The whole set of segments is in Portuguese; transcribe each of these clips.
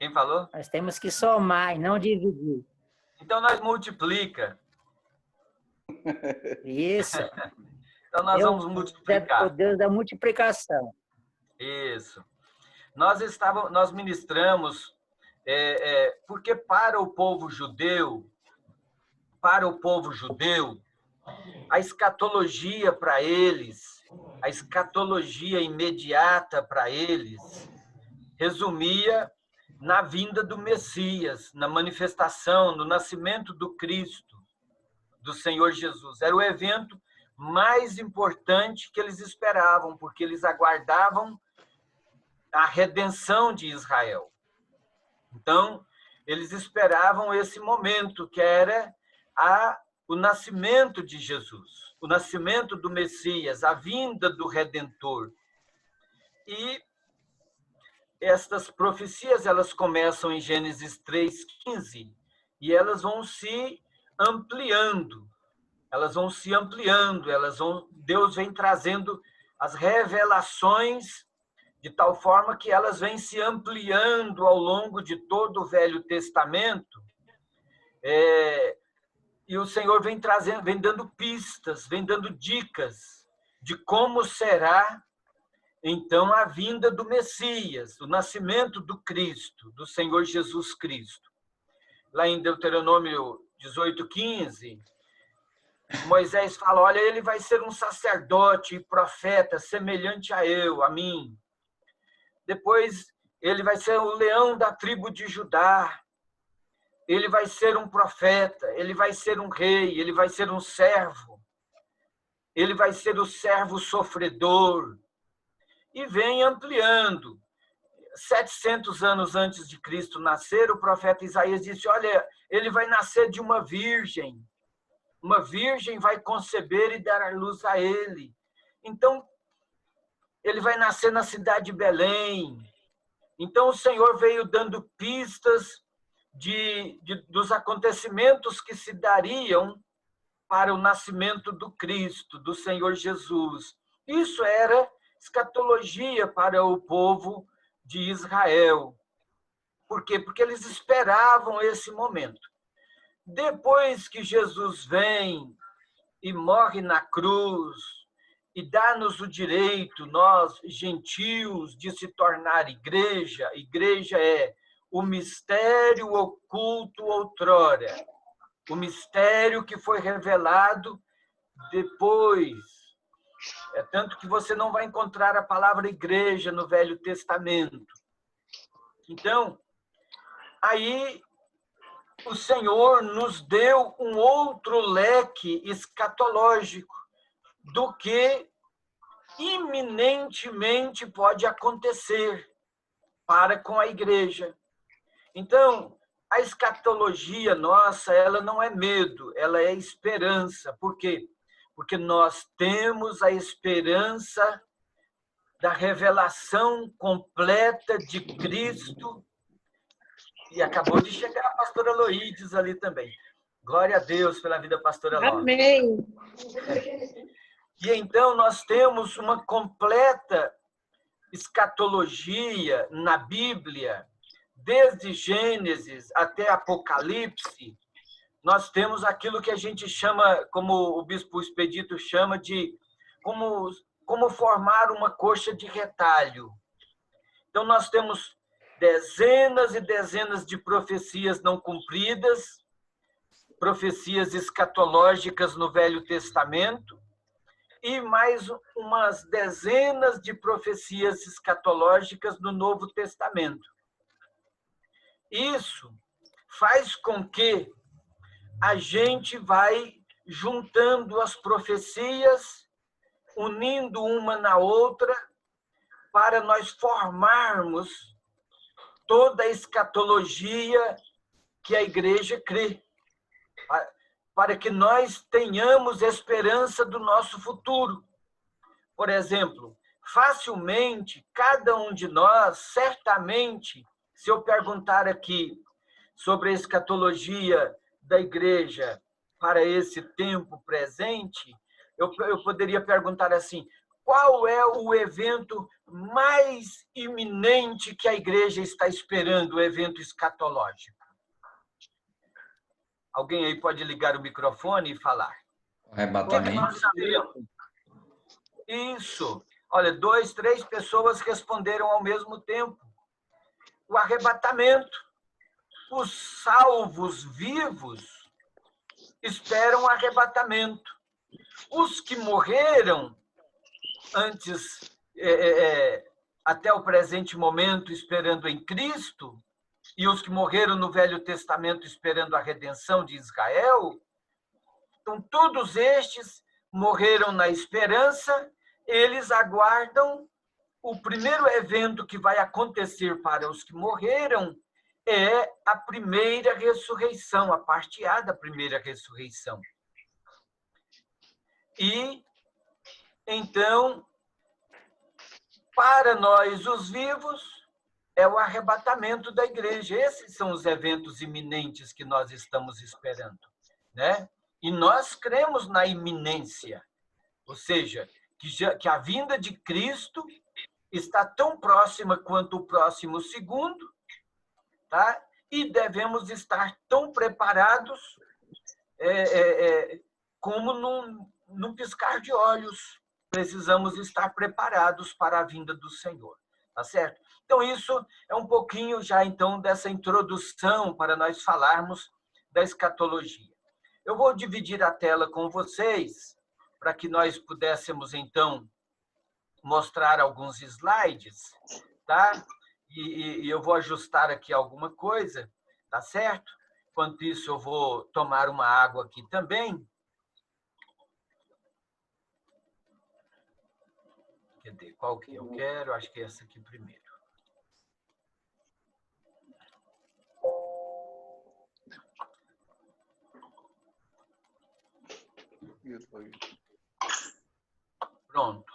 Quem falou? Nós temos que somar e não dividir. Então nós multiplica. Isso. Então nós vamos É o multiplicar. Deus da multiplicação. Isso. Nós ministramos, porque para o povo judeu, a escatologia para eles, a escatologia imediata para eles, resumia na vinda do Messias, na manifestação, no nascimento do Cristo, do Senhor Jesus. Era o evento mais importante que eles esperavam, porque eles aguardavam a redenção de Israel. Então, eles esperavam esse momento, que era o nascimento de Jesus, o nascimento do Messias, a vinda do Redentor. E estas profecias, elas começam em Gênesis 3:15 e elas vão se ampliando. Deus vem trazendo as revelações de tal forma que elas vêm se ampliando ao longo de todo o Velho Testamento, e o Senhor vem dando pistas, vem dando dicas de como será, então, a vinda do Messias, o nascimento do Cristo, do Senhor Jesus Cristo. Lá em Deuteronômio 18:15, Moisés fala, olha, ele vai ser um sacerdote e profeta semelhante a mim. Depois, ele vai ser o leão da tribo de Judá. Ele vai ser um profeta, ele vai ser um rei, ele vai ser um servo. Ele vai ser o servo sofredor. E vem ampliando. 700 anos antes de Cristo nascer, o profeta Isaías disse, olha, ele vai nascer de uma virgem. Uma virgem vai conceber e dar à luz a ele. Então, ele vai nascer na cidade de Belém. Então, o Senhor veio dando pistas dos acontecimentos que se dariam para o nascimento do Cristo, do Senhor Jesus. Isso era escatologia para o povo de Israel. Por quê? Porque eles esperavam esse momento. Depois que Jesus vem e morre na cruz e dá-nos o direito, nós, gentios, de se tornar igreja. Igreja é o mistério oculto outrora. O mistério que foi revelado depois. É tanto que você não vai encontrar a palavra igreja no Velho Testamento. Então, aí o Senhor nos deu um outro leque escatológico do que iminentemente pode acontecer para com a igreja. Então, a escatologia nossa, ela não é medo, ela é esperança. Por quê? Porque nós temos a esperança da revelação completa de Cristo. E acabou de chegar a pastora Loídes ali também. Glória a Deus pela vida da pastora Ló. Amém. E então nós temos uma completa escatologia na Bíblia, desde Gênesis até Apocalipse. Nós temos aquilo que a gente chama, como o bispo Expedito chama, de como formar uma coxa de retalho. Então, nós temos dezenas e dezenas de profecias não cumpridas, profecias escatológicas no Velho Testamento, e mais umas dezenas de profecias escatológicas no Novo Testamento. Isso faz com que a gente vai juntando as profecias, unindo uma na outra, para nós formarmos toda a escatologia que a igreja crê, para que nós tenhamos esperança do nosso futuro. Por exemplo, facilmente, cada um de nós, certamente, se eu perguntar aqui sobre a escatologia da igreja para esse tempo presente, eu poderia perguntar assim, qual é o evento mais iminente que a igreja está esperando, o evento escatológico? Alguém aí pode ligar o microfone e falar. O que nós sabemos? Isso. Olha, 2, 3 pessoas responderam ao mesmo tempo. O arrebatamento. Os salvos vivos esperam o arrebatamento. Os que morreram antes, até o presente momento, esperando em Cristo, e os que morreram no Velho Testamento esperando a redenção de Israel, então todos estes morreram na esperança, eles aguardam o primeiro evento que vai acontecer para os que morreram, é a primeira ressurreição, a parte A da primeira ressurreição. E, então, para nós, os vivos, é o arrebatamento da igreja. Esses são os eventos iminentes que nós estamos esperando, né? E nós cremos na iminência, ou seja, que a vinda de Cristo está tão próxima quanto o próximo segundo, tá? E devemos estar tão preparados como num piscar de olhos. Precisamos estar preparados para a vinda do Senhor, tá certo? Então, isso é um pouquinho já, então, dessa introdução para nós falarmos da escatologia. Eu vou dividir a tela com vocês, para que nós pudéssemos, então, mostrar alguns slides, tá? E eu vou ajustar aqui alguma coisa, tá certo? Enquanto isso, eu vou tomar uma água aqui também. Cadê? Qual que eu quero? Acho que é essa aqui primeiro. Pronto.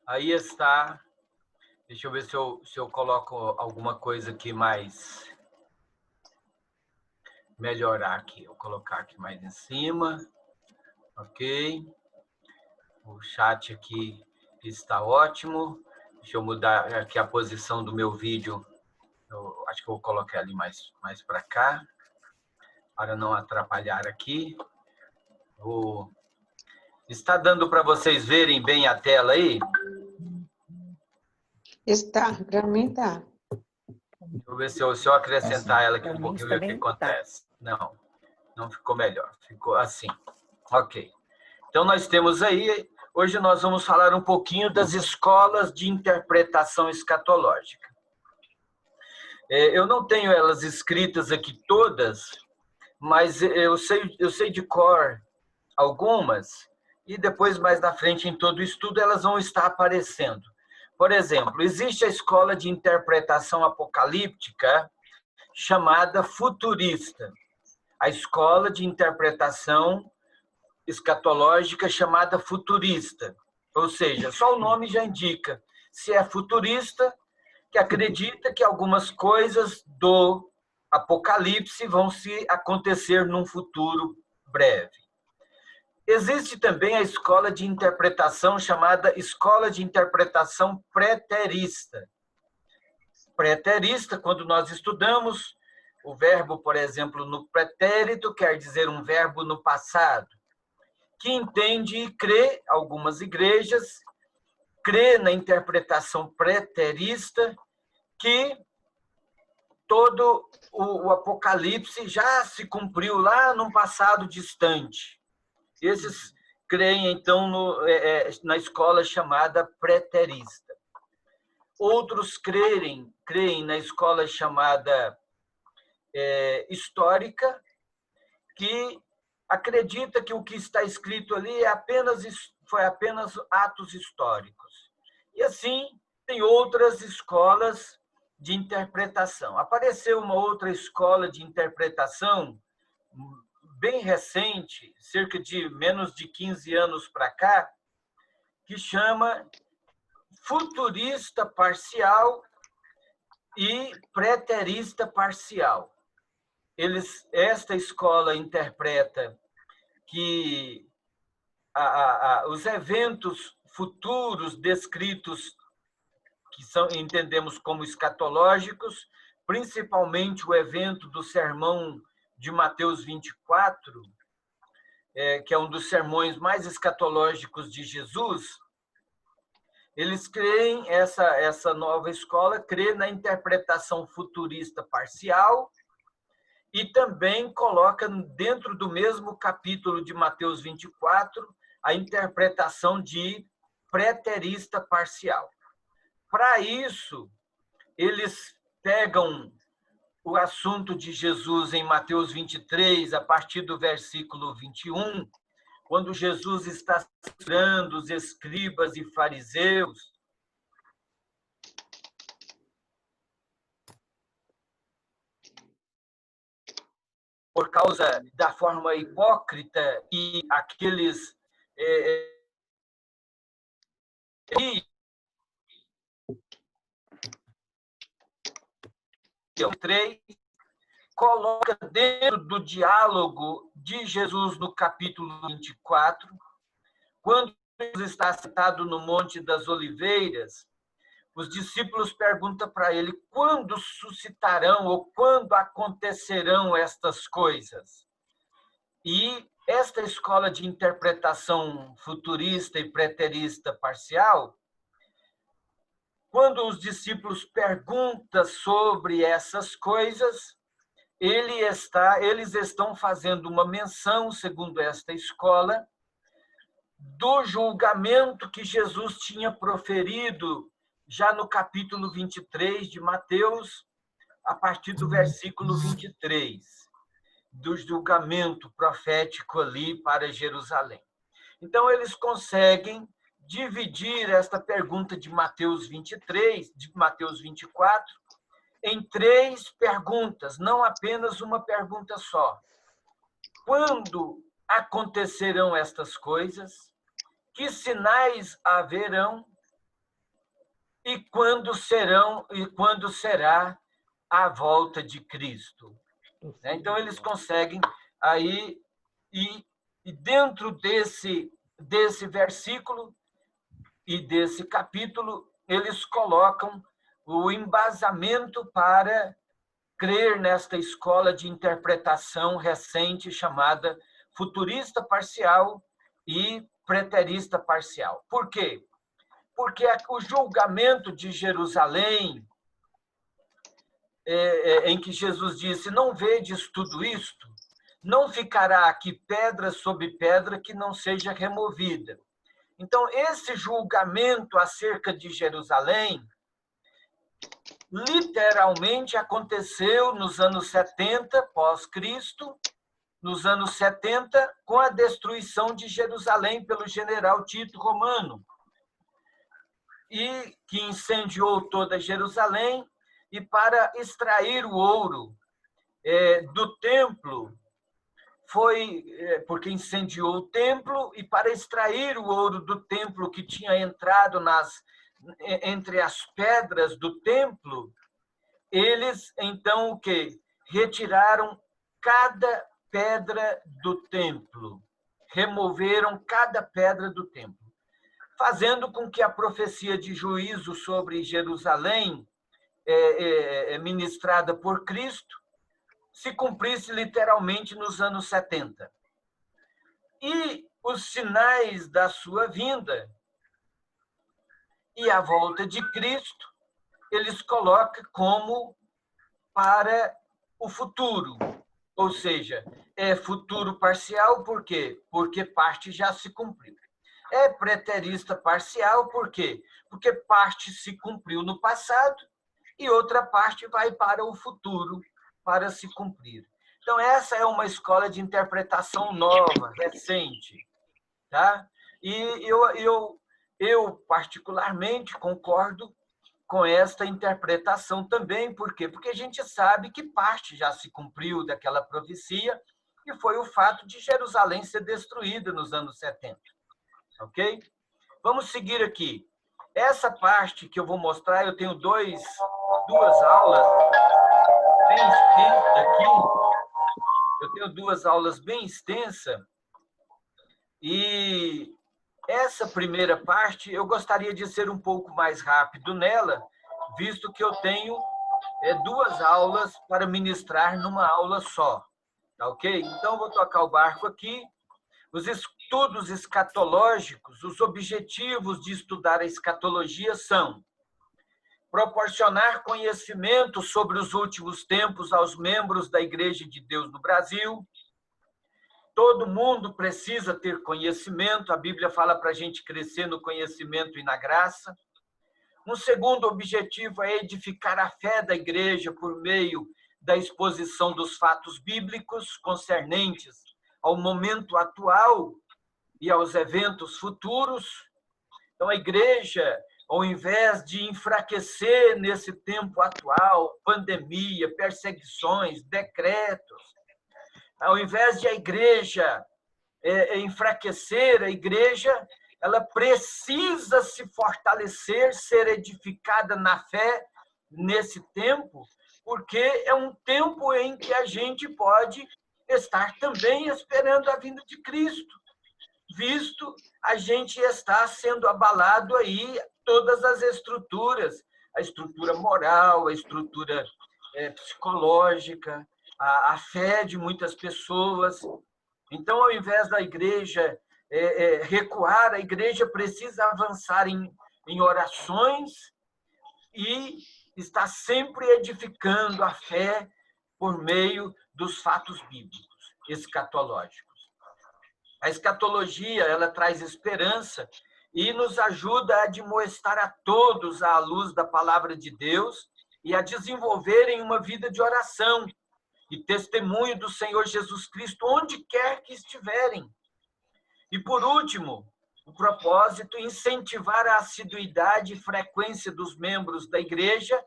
Aí está. Deixa eu ver se eu coloco alguma coisa aqui mais... Melhorar aqui. Eu vou colocar aqui mais em cima. Ok. O chat aqui está ótimo. Deixa eu mudar aqui a posição do meu vídeo. Eu acho que eu vou colocar ali mais para cá, para não atrapalhar aqui. Está dando para vocês verem bem a tela aí? Está, para mim está. Deixa eu ver se eu acrescentar ela aqui um pouquinho, ver o que acontece. Não ficou melhor. Ficou assim. Ok. Então, nós temos aí... Hoje nós vamos falar um pouquinho das escolas de interpretação escatológica. Eu não tenho elas escritas aqui todas, mas eu sei de cor algumas, e depois, mais na frente, em todo o estudo, elas vão estar aparecendo. Por exemplo, existe a escola de interpretação apocalíptica chamada futurista. A escola de interpretação escatológica chamada futurista. Ou seja, só o nome já indica. Se é futurista, que acredita que algumas coisas do Apocalipse vão se acontecer num futuro breve. Existe também a escola de interpretação chamada escola de interpretação preterista. Preterista, quando nós estudamos, o verbo, por exemplo, no pretérito quer dizer um verbo no passado, que entende e crê, algumas igrejas, crê na interpretação preterista, que todo o Apocalipse já se cumpriu lá num passado distante. Esses creem, então, na escola chamada preterista. Outros creem na escola chamada histórica, que acredita que o que está escrito ali foi apenas atos históricos. E assim, tem outras escolas de interpretação. Apareceu uma outra escola de interpretação bem recente, cerca de menos de 15 anos para cá, que chama futurista parcial e preterista parcial. Esta escola interpreta que os eventos futuros descritos que entendemos como escatológicos, principalmente o evento do sermão de Mateus 24, que é um dos sermões mais escatológicos de Jesus. Eles creem, essa nova escola crê na interpretação futurista parcial e também coloca dentro do mesmo capítulo de Mateus 24 a interpretação de preterista parcial. Para isso, eles pegam o assunto de Jesus em Mateus 23, a partir do versículo 21, quando Jesus está censurando os escribas e fariseus, por causa da forma hipócrita e aqueles coloca dentro do diálogo de Jesus no capítulo 24, quando Jesus está sentado no Monte das Oliveiras, os discípulos perguntam para ele quando suscitarão ou quando acontecerão estas coisas. E esta escola de interpretação futurista e preterista parcial, quando os discípulos perguntam sobre essas coisas, eles estão fazendo uma menção, segundo esta escola, do julgamento que Jesus tinha proferido já no capítulo 23 de Mateus, a partir do versículo 23, do julgamento profético ali para Jerusalém. Então, eles conseguem dividir esta pergunta de Mateus 23, de Mateus 24, em 3 perguntas, não apenas uma pergunta só. Quando acontecerão estas coisas? Que sinais haverão? E quando será a volta de Cristo? Então, eles conseguem aí, e dentro desse versículo e desse capítulo, eles colocam o embasamento para crer nesta escola de interpretação recente chamada futurista parcial e preterista parcial. Por quê? Porque o julgamento de Jerusalém, em que Jesus disse, não vedes tudo isto? Não ficará aqui pedra sobre pedra que não seja removida. Então, esse julgamento acerca de Jerusalém, literalmente aconteceu nos anos 70, pós-Cristo, nos anos 70, com a destruição de Jerusalém pelo general Tito Romano, e que incendiou toda Jerusalém, e para extrair o ouro do templo, porque incendiou o templo, e para extrair o ouro do templo que tinha entrado entre as pedras do templo, eles, então, o quê? Retiraram cada pedra do templo, removeram cada pedra do templo, fazendo com que a profecia de juízo sobre Jerusalém, ministrada por Cristo, se cumprisse literalmente nos anos 70. E os sinais da sua vinda e a volta de Cristo, eles colocam como para o futuro. Ou seja, é futuro parcial, por quê? Porque parte já se cumpriu. É preterista parcial, por quê? Porque parte se cumpriu no passado e outra parte vai para o futuro, para se cumprir. Então, essa é uma escola de interpretação nova, recente. Tá? E eu particularmente, concordo com esta interpretação também. Por quê? Porque a gente sabe que parte já se cumpriu daquela profecia, e foi o fato de Jerusalém ser destruída nos anos 70. Ok? Vamos seguir aqui. Essa parte que eu vou mostrar, eu tenho duas aulas bem extensas aqui. Eu tenho 2 aulas bem extensas, e Essa primeira parte, eu gostaria de ser um pouco mais rápido nela, visto que eu tenho 2 aulas para ministrar numa aula só. Tá ok? Então, vou tocar o barco aqui. Os estudos escatológicos, os objetivos de estudar a escatologia são proporcionar conhecimento sobre os últimos tempos aos membros da Igreja de Deus no Brasil. Todo mundo precisa ter conhecimento, a Bíblia fala para a gente crescer no conhecimento e na graça. Um segundo objetivo é edificar a fé da igreja por meio da exposição dos fatos bíblicos concernentes ao momento atual e aos eventos futuros. Então, a igreja, ao invés de enfraquecer nesse tempo atual, pandemia, perseguições, decretos, ao invés de a igreja enfraquecer, a igreja ela precisa se fortalecer, ser edificada na fé nesse tempo, porque é um tempo em que a gente pode estar também esperando a vinda de Cristo, visto a gente está sendo abalado aí todas as estruturas, a estrutura moral, a estrutura psicológica, a fé de muitas pessoas. Então, ao invés da igreja recuar, a igreja precisa avançar em orações e está sempre edificando a fé por meio dos fatos bíblicos, escatológicos. A escatologia, ela traz esperança e nos ajuda a admoestar a todos à luz da palavra de Deus e a desenvolverem uma vida de oração e testemunho do Senhor Jesus Cristo onde quer que estiverem. E, por último, o propósito, incentivar a assiduidade e frequência dos membros da igreja,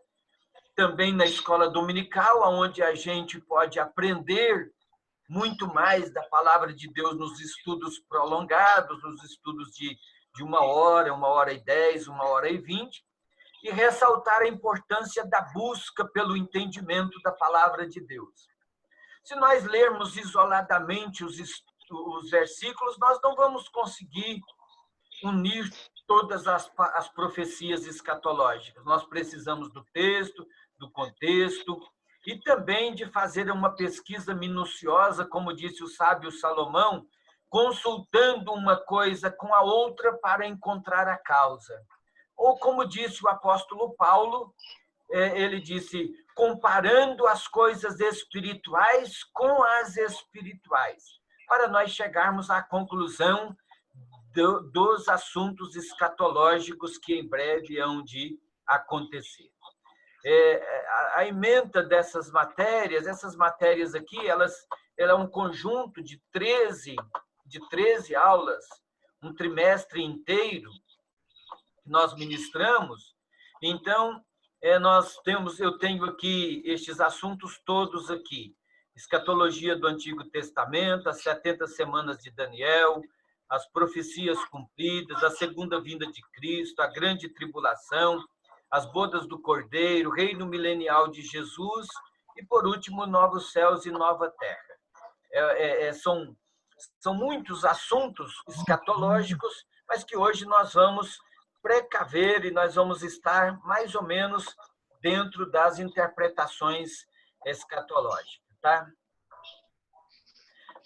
também na escola dominical, onde a gente pode aprender muito mais da palavra de Deus nos estudos prolongados, nos estudos de 1 hora e 10, 1h20, e ressaltar a importância da busca pelo entendimento da palavra de Deus. Se nós lermos isoladamente os versículos, nós não vamos conseguir unir todas as profecias escatológicas. Nós precisamos do texto, do contexto, e também de fazer uma pesquisa minuciosa, como disse o sábio Salomão, consultando uma coisa com a outra para encontrar a causa. Ou como disse o apóstolo Paulo, ele disse, comparando as coisas espirituais com as espirituais, para nós chegarmos à conclusão dos assuntos escatológicos que em breve hão de acontecer. A ementa dessas matérias, essas matérias aqui, ela é um conjunto de 13 aulas, um trimestre inteiro que nós ministramos. Então, eu tenho aqui estes assuntos todos aqui. Escatologia do Antigo Testamento, as 70 semanas de Daniel, as profecias cumpridas, a segunda vinda de Cristo, a grande tribulação, as bodas do Cordeiro, o reino milenial de Jesus e, por último, novos céus e nova terra. São muitos assuntos escatológicos, mas que hoje nós vamos precaver e nós vamos estar mais ou menos dentro das interpretações escatológicas, tá?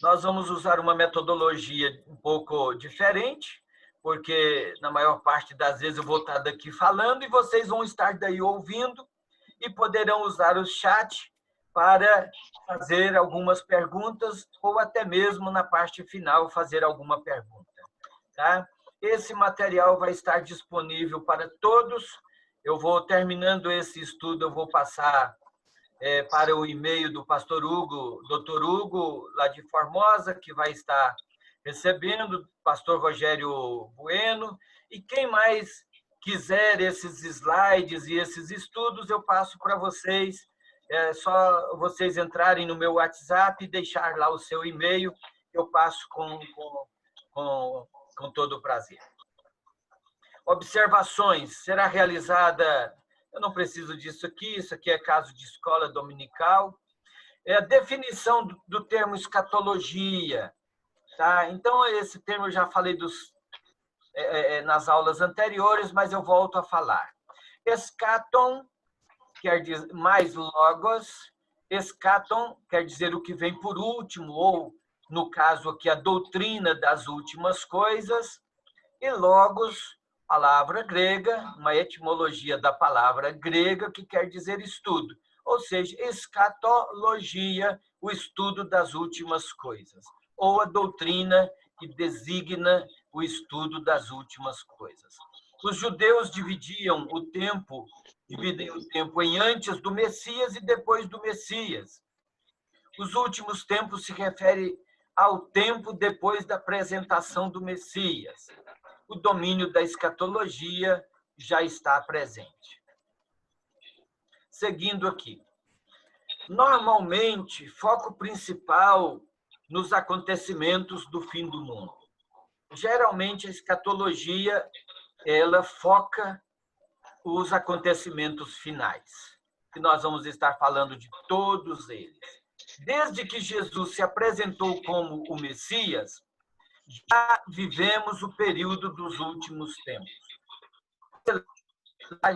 Nós vamos usar uma metodologia um pouco diferente, porque na maior parte das vezes eu vou estar daqui falando e vocês vão estar daí ouvindo e poderão usar o chat para fazer algumas perguntas ou até mesmo na parte final fazer alguma pergunta, tá? Esse material vai estar disponível para todos. Eu vou, terminando esse estudo, eu vou passar para o e-mail do pastor Hugo, Dr. Hugo, lá de Formosa, que vai estar recebendo, pastor Rogério Bueno, e quem mais quiser esses slides e esses estudos, eu passo para vocês. É só vocês entrarem no meu WhatsApp e deixar lá o seu e-mail, eu passo com todo o prazer. Observações. Será realizada... Eu não preciso disso aqui, isso aqui é caso de escola dominical. A definição do termo escatologia. Tá? Então, esse termo eu já falei nas aulas anteriores, mas eu volto a falar. Eschaton quer dizer mais logos, eschaton quer dizer o que vem por último, ou, no caso aqui, a doutrina das últimas coisas, e logos, palavra grega, uma etimologia da palavra grega que quer dizer estudo, ou seja, escatologia, o estudo das últimas coisas, ou a doutrina que designa o estudo das últimas coisas. Os judeus dividem o tempo em antes do Messias e depois do Messias. Os últimos tempos se refere ao tempo depois da apresentação do Messias. O domínio da escatologia já está presente. Seguindo aqui. Normalmente, foco principal nos acontecimentos do fim do mundo. Geralmente, a escatologia ela foca os acontecimentos finais, que nós vamos estar falando de todos eles. Desde que Jesus se apresentou como o Messias, já vivemos o período dos últimos tempos.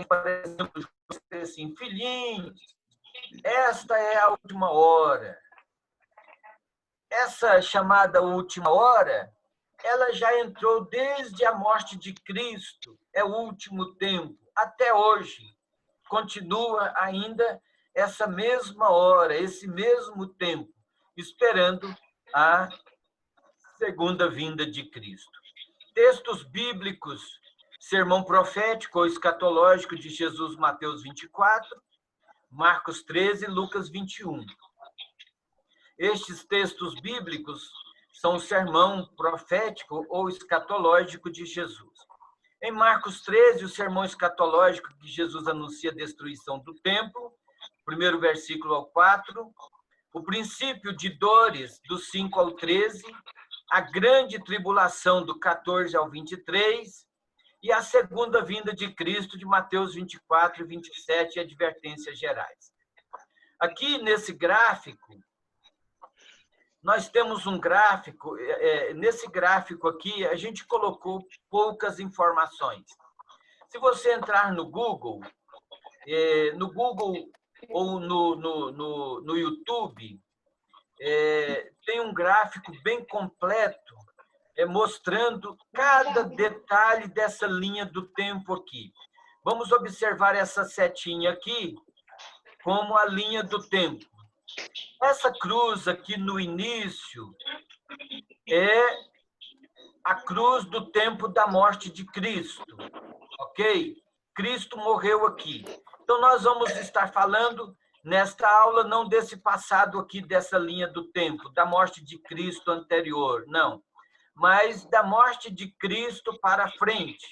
Por exemplo, assim, filhinhos, esta é a última hora. Essa chamada última hora, ela já entrou desde a morte de Cristo, é o último tempo, até hoje. Continua ainda essa mesma hora, esse mesmo tempo, esperando a segunda vinda de Cristo. Textos bíblicos, sermão profético ou escatológico de Jesus, Mateus 24, Marcos 13 e Lucas 21. Estes textos bíblicos são o sermão profético ou escatológico de Jesus. Em Marcos 13, o sermão escatológico que Jesus anuncia a destruição do templo, primeiro versículo ao 4, o princípio de dores, do 5 ao 13, a grande tribulação, do 14 ao 23, e a segunda vinda de Cristo, de Mateus 24 e 27, e advertências gerais. Aqui, nesse gráfico, nós temos um gráfico, nesse gráfico aqui, a gente colocou poucas informações. Se você entrar no Google ou no YouTube, tem um gráfico bem completo, mostrando cada detalhe dessa linha do tempo aqui. Vamos observar essa setinha aqui como a linha do tempo. Essa cruz aqui no início é a cruz do tempo da morte de Cristo, ok? Cristo morreu aqui. Então, nós vamos estar falando nesta aula não desse passado aqui, dessa linha do tempo, da morte de Cristo anterior, não. Mas da morte de Cristo para frente,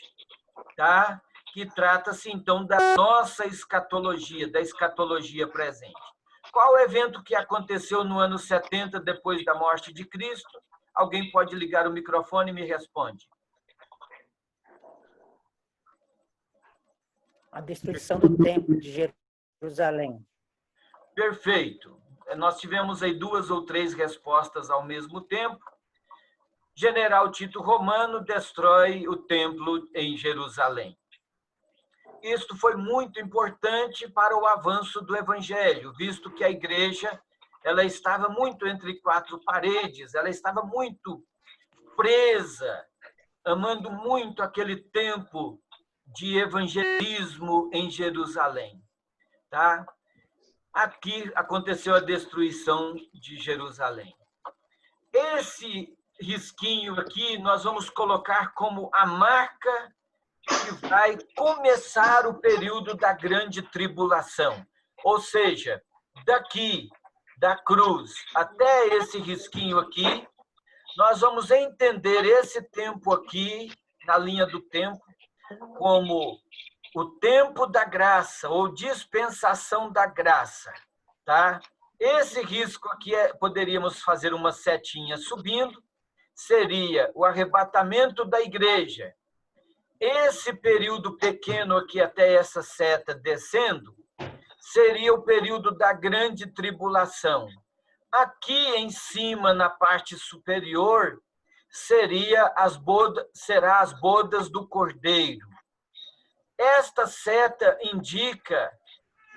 tá? Que trata-se, então, da nossa escatologia, da escatologia presente. Qual o evento que aconteceu no ano 70, depois da morte de Cristo? Alguém pode ligar o microfone e me responde. A destruição do templo de Jerusalém. Perfeito. Nós tivemos aí 2 ou 3 respostas ao mesmo tempo. General Tito Romano destrói o templo em Jerusalém. Isto foi muito importante para o avanço do evangelho, visto que a igreja ela estava muito entre 4 paredes, ela estava muito presa, amando muito aquele tempo de evangelismo em Jerusalém. Tá? Aqui aconteceu a destruição de Jerusalém. Esse risquinho aqui nós vamos colocar como a marca que vai começar o período da grande tribulação. Ou seja, daqui, da cruz, até esse risquinho aqui, nós vamos entender esse tempo aqui, na linha do tempo, como o tempo da graça, ou dispensação da graça. Tá? Esse risco aqui, poderíamos fazer uma setinha subindo, seria o arrebatamento da igreja. Esse período pequeno aqui, até essa seta descendo, seria o período da grande tribulação. Aqui em cima, na parte superior, será as bodas do Cordeiro. Esta seta indica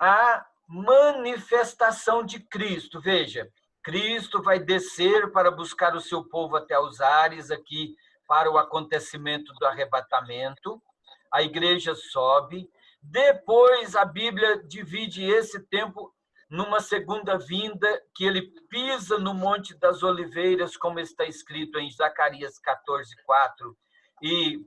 a manifestação de Cristo. Veja, Cristo vai descer para buscar o seu povo até os ares, aqui para o acontecimento do arrebatamento. A igreja sobe. Depois, a Bíblia divide esse tempo numa segunda vinda, que ele pisa no Monte das Oliveiras, como está escrito em Zacarias 14:4 e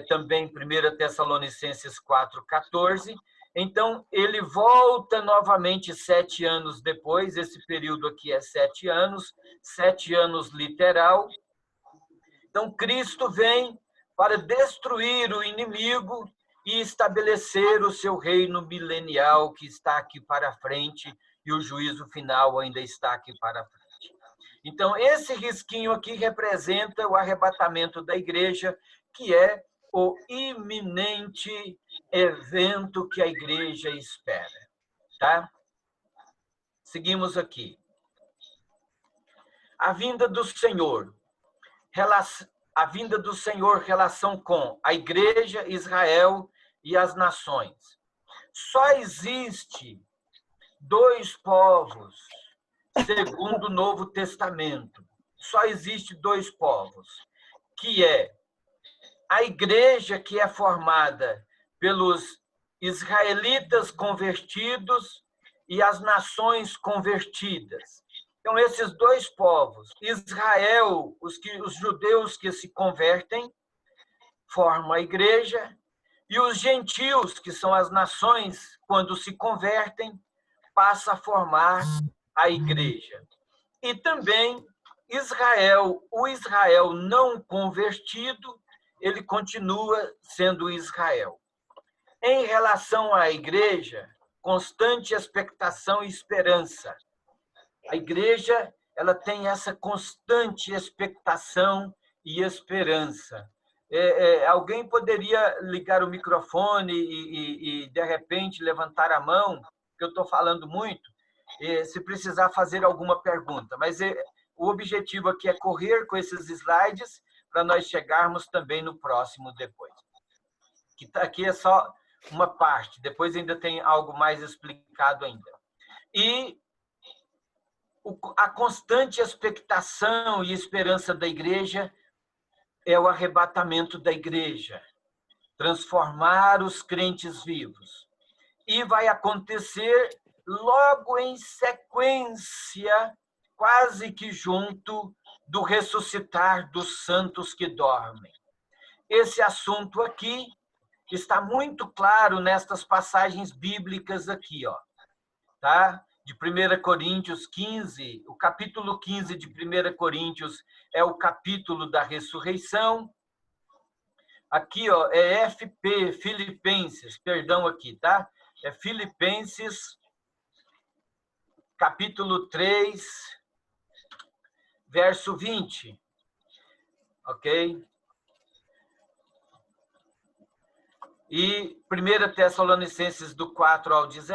também 1 Tessalonicenses 4:14. Então, ele volta novamente 7 anos depois, esse período aqui é 7 anos literal. Então, Cristo vem para destruir o inimigo e estabelecer o seu reino milenial, que está aqui para frente, e o juízo final ainda está aqui para frente. Então, esse risquinho aqui representa o arrebatamento da igreja, que é o iminente evento que a igreja espera. Tá? Seguimos aqui. A vinda do Senhor. A vinda do Senhor, relação com a igreja, Israel e as nações. Só existe 2 povos, segundo o Novo Testamento. Só existe 2 povos, que é a igreja, que é formada pelos israelitas convertidos e as nações convertidas. Então, esses 2 povos, Israel, os judeus que se convertem, formam a igreja, e os gentios, que são as nações, quando se convertem, passam a formar a igreja. E também Israel, o Israel não convertido, ele continua sendo Israel. Em relação à igreja, constante expectação e esperança. A igreja, ela tem essa constante expectação e esperança. Alguém poderia ligar o microfone e, de repente, levantar a mão, que eu estou falando muito, se precisar fazer alguma pergunta. Mas o objetivo aqui é correr com esses slides para nós chegarmos também no próximo depois. Que aqui é só uma parte, depois ainda tem algo mais explicado ainda. E a constante expectação e esperança da igreja é o arrebatamento da igreja, transformar os crentes vivos. E vai acontecer logo em sequência, quase que junto do ressuscitar dos santos que dormem. Esse assunto aqui está muito claro nestas passagens bíblicas aqui, ó, tá? De 1 Coríntios 15, o capítulo 15 de 1 Coríntios é o capítulo da ressurreição. Aqui, ó, é Filipenses, perdão aqui, tá? É Filipenses, capítulo 3, verso 20. Ok? E 1 Tessalonicenses do 14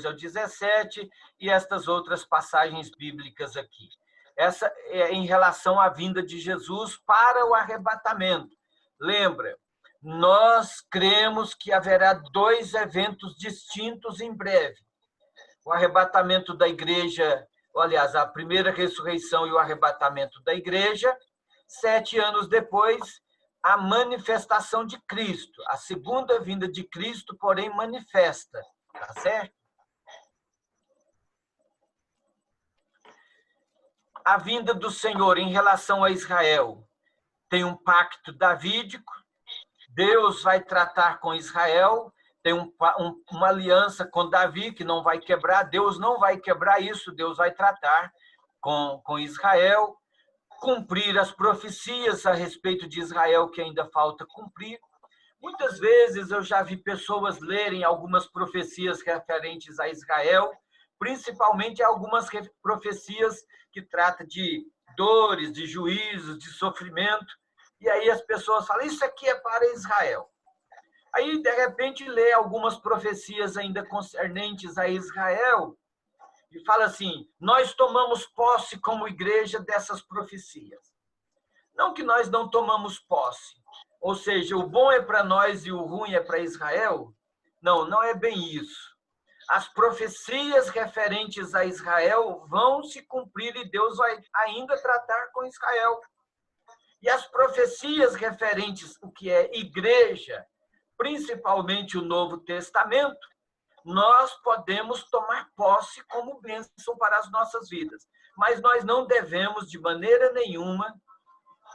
ao 17, e estas outras passagens bíblicas aqui. Essa é em relação à vinda de Jesus para o arrebatamento. Lembra, nós cremos que haverá 2 eventos distintos em breve. O arrebatamento da igreja, aliás, a primeira ressurreição e o arrebatamento da igreja. 7 anos depois, a manifestação de Cristo, a segunda vinda de Cristo, porém manifesta, tá certo? A vinda do Senhor em relação a Israel tem um pacto davídico, Deus vai tratar com Israel, tem uma aliança com Davi que não vai quebrar, Deus não vai quebrar isso, Deus vai tratar com Israel, cumprir as profecias a respeito de Israel que ainda falta cumprir. Muitas vezes eu já vi pessoas lerem algumas profecias referentes a Israel, principalmente algumas profecias que tratam de dores, de juízos, de sofrimento, e aí as pessoas falam, isso aqui é para Israel. Aí, de repente, lê algumas profecias ainda concernentes a Israel, e fala assim, nós tomamos posse como igreja dessas profecias. Não que nós não tomamos posse, ou seja, o bom é para nós e o ruim é para Israel. Não, não é bem isso. As profecias referentes a Israel vão se cumprir e Deus vai ainda tratar com Israel. E as profecias referentes ao que é igreja, principalmente o Novo Testamento, nós podemos tomar posse como bênção para as nossas vidas. Mas nós não devemos, de maneira nenhuma,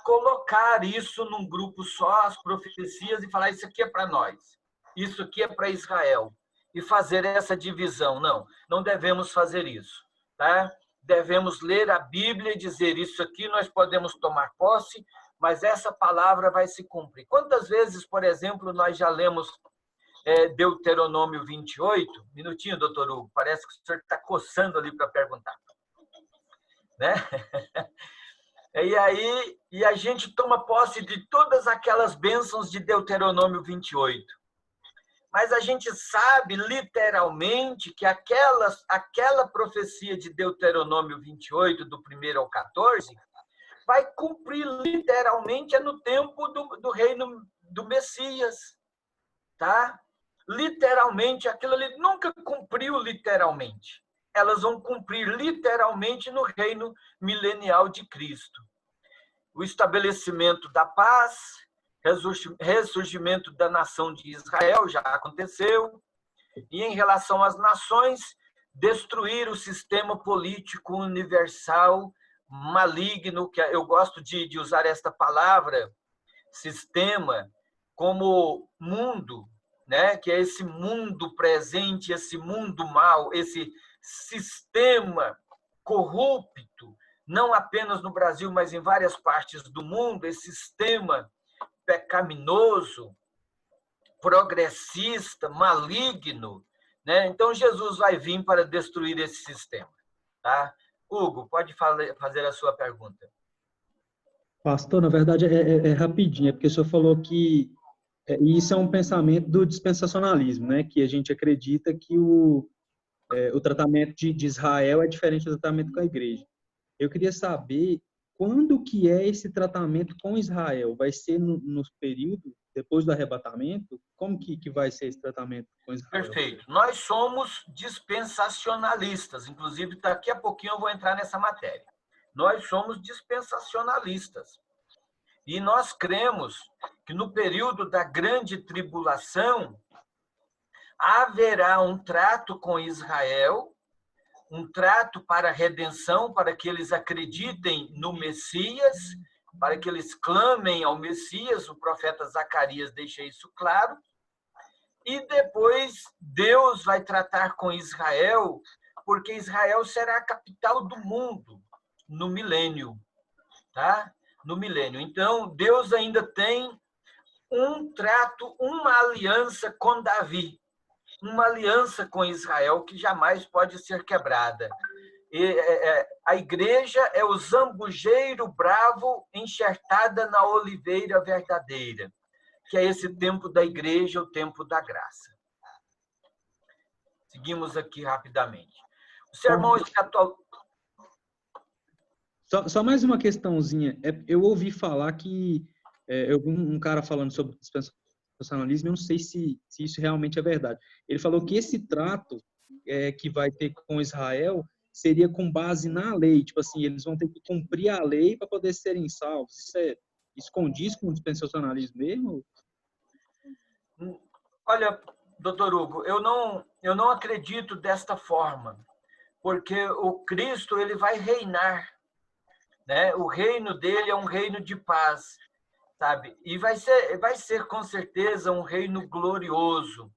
colocar isso num grupo só, as profecias, e falar isso aqui é para nós, isso aqui é para Israel, e fazer essa divisão. Não, não devemos fazer isso. Tá? Devemos ler a Bíblia e dizer isso aqui nós podemos tomar posse, mas essa palavra vai se cumprir. Quantas vezes, por exemplo, nós já lemos Deuteronômio 28? Minutinho, doutor Hugo, parece que o senhor está coçando ali para perguntar. Né? E a gente toma posse de todas aquelas bênçãos de Deuteronômio 28. Mas a gente sabe, literalmente, que aquela profecia de Deuteronômio 28, do 1 ao 14, vai cumprir literalmente no tempo do reino do Messias. Tá? Literalmente, aquilo ali nunca cumpriu literalmente. Elas vão cumprir literalmente no reino milenial de Cristo. O estabelecimento da paz, ressurgimento da nação de Israel já aconteceu, e em relação às nações, destruir o sistema político universal maligno, que eu gosto de usar esta palavra, sistema, como mundo, né? Que é esse mundo presente, esse mundo mau, esse sistema corrupto, não apenas no Brasil, mas em várias partes do mundo, esse sistema pecaminoso, progressista, maligno, né? Então Jesus vai vir para destruir esse sistema, tá? Hugo, pode fazer a sua pergunta. Pastor, na verdade é rapidinho, porque o senhor falou que isso é um pensamento do dispensacionalismo, né? Que a gente acredita que o tratamento de Israel é diferente do tratamento com a igreja. Eu queria saber quando que é esse tratamento com Israel? Vai ser no período depois do arrebatamento? Como que vai ser esse tratamento com Israel? Perfeito. Nós somos dispensacionalistas. Inclusive, daqui a pouquinho eu vou entrar nessa matéria. Nós somos dispensacionalistas. E nós cremos que no período da grande tribulação haverá um trato com Israel, um trato para a redenção, para que eles acreditem no Messias, para que eles clamem ao Messias. O profeta Zacarias deixa isso claro. E depois Deus vai tratar com Israel, porque Israel será a capital do mundo no milênio, tá? No milênio. Então, Deus ainda tem um trato, uma aliança com Davi, uma aliança com Israel que jamais pode ser quebrada. A igreja é o zambujeiro bravo enxertada na oliveira verdadeira, que é esse tempo da igreja, o tempo da graça. Seguimos aqui rapidamente. O sermão escatológico. Só mais uma questãozinha. Eu ouvi falar que eu vi um cara falando sobre dispensacionalismo, eu não sei se isso realmente é verdade. Ele falou que esse trato que vai ter com Israel seria com base na lei, tipo assim, eles vão ter que cumprir a lei para poder serem salvos. Isso condiz com o dispensacionalismo mesmo? Olha, doutor Hugo, eu não acredito desta forma, porque o Cristo ele vai reinar, né? O reino dele é um reino de paz, sabe? E vai ser com certeza um reino glorioso,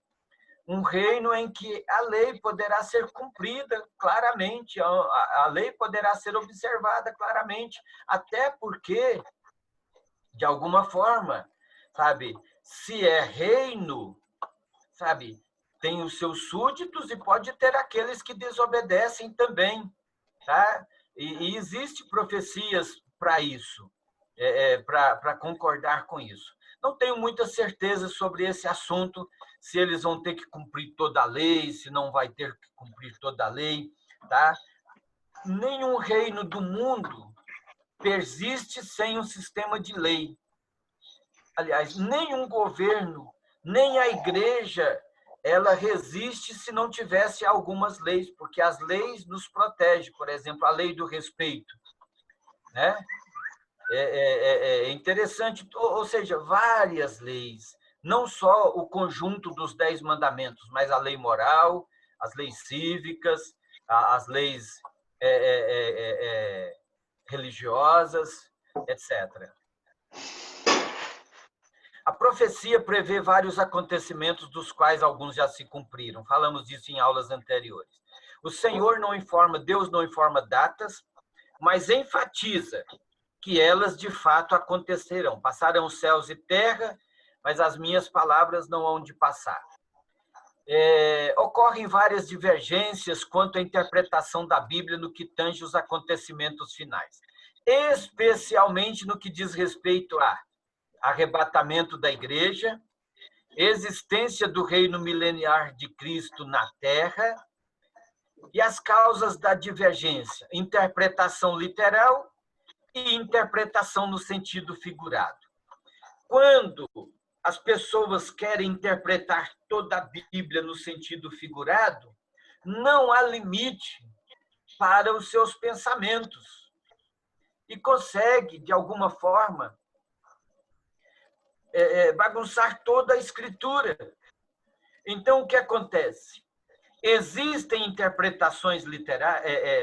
um reino em que a lei poderá ser cumprida claramente, a lei poderá ser observada claramente, até porque, de alguma forma, sabe, se é reino, sabe, tem os seus súditos e pode ter aqueles que desobedecem também, tá? E existe profecias para isso, para concordar com isso. Não tenho muita certeza sobre esse assunto, se eles vão ter que cumprir toda a lei, se não vai ter que cumprir toda a lei, tá? Nenhum reino do mundo persiste sem um sistema de lei. Aliás, nenhum governo, nem a igreja, ela resiste se não tivesse algumas leis, porque as leis nos protegem. Por exemplo, a lei do respeito, né? É interessante, ou seja, várias leis, não só o conjunto dos 10 mandamentos, mas a lei moral, as leis cívicas, as leis religiosas, etc. A profecia prevê vários acontecimentos, dos quais alguns já se cumpriram. Falamos disso em aulas anteriores. O Senhor não informa, Deus não informa datas, mas enfatiza que elas de fato acontecerão. Passarão os céus e terra, mas as minhas palavras não hão de passar. Ocorrem várias divergências quanto à interpretação da Bíblia no que tange os acontecimentos finais, especialmente no que diz respeito a arrebatamento da igreja, existência do reino mileniar de Cristo na Terra e as causas da divergência, interpretação literal e interpretação no sentido figurado. Quando as pessoas querem interpretar toda a Bíblia no sentido figurado, não há limite para os seus pensamentos e consegue, de alguma forma, bagunçar toda a Escritura. Então, o que acontece? Existem interpretações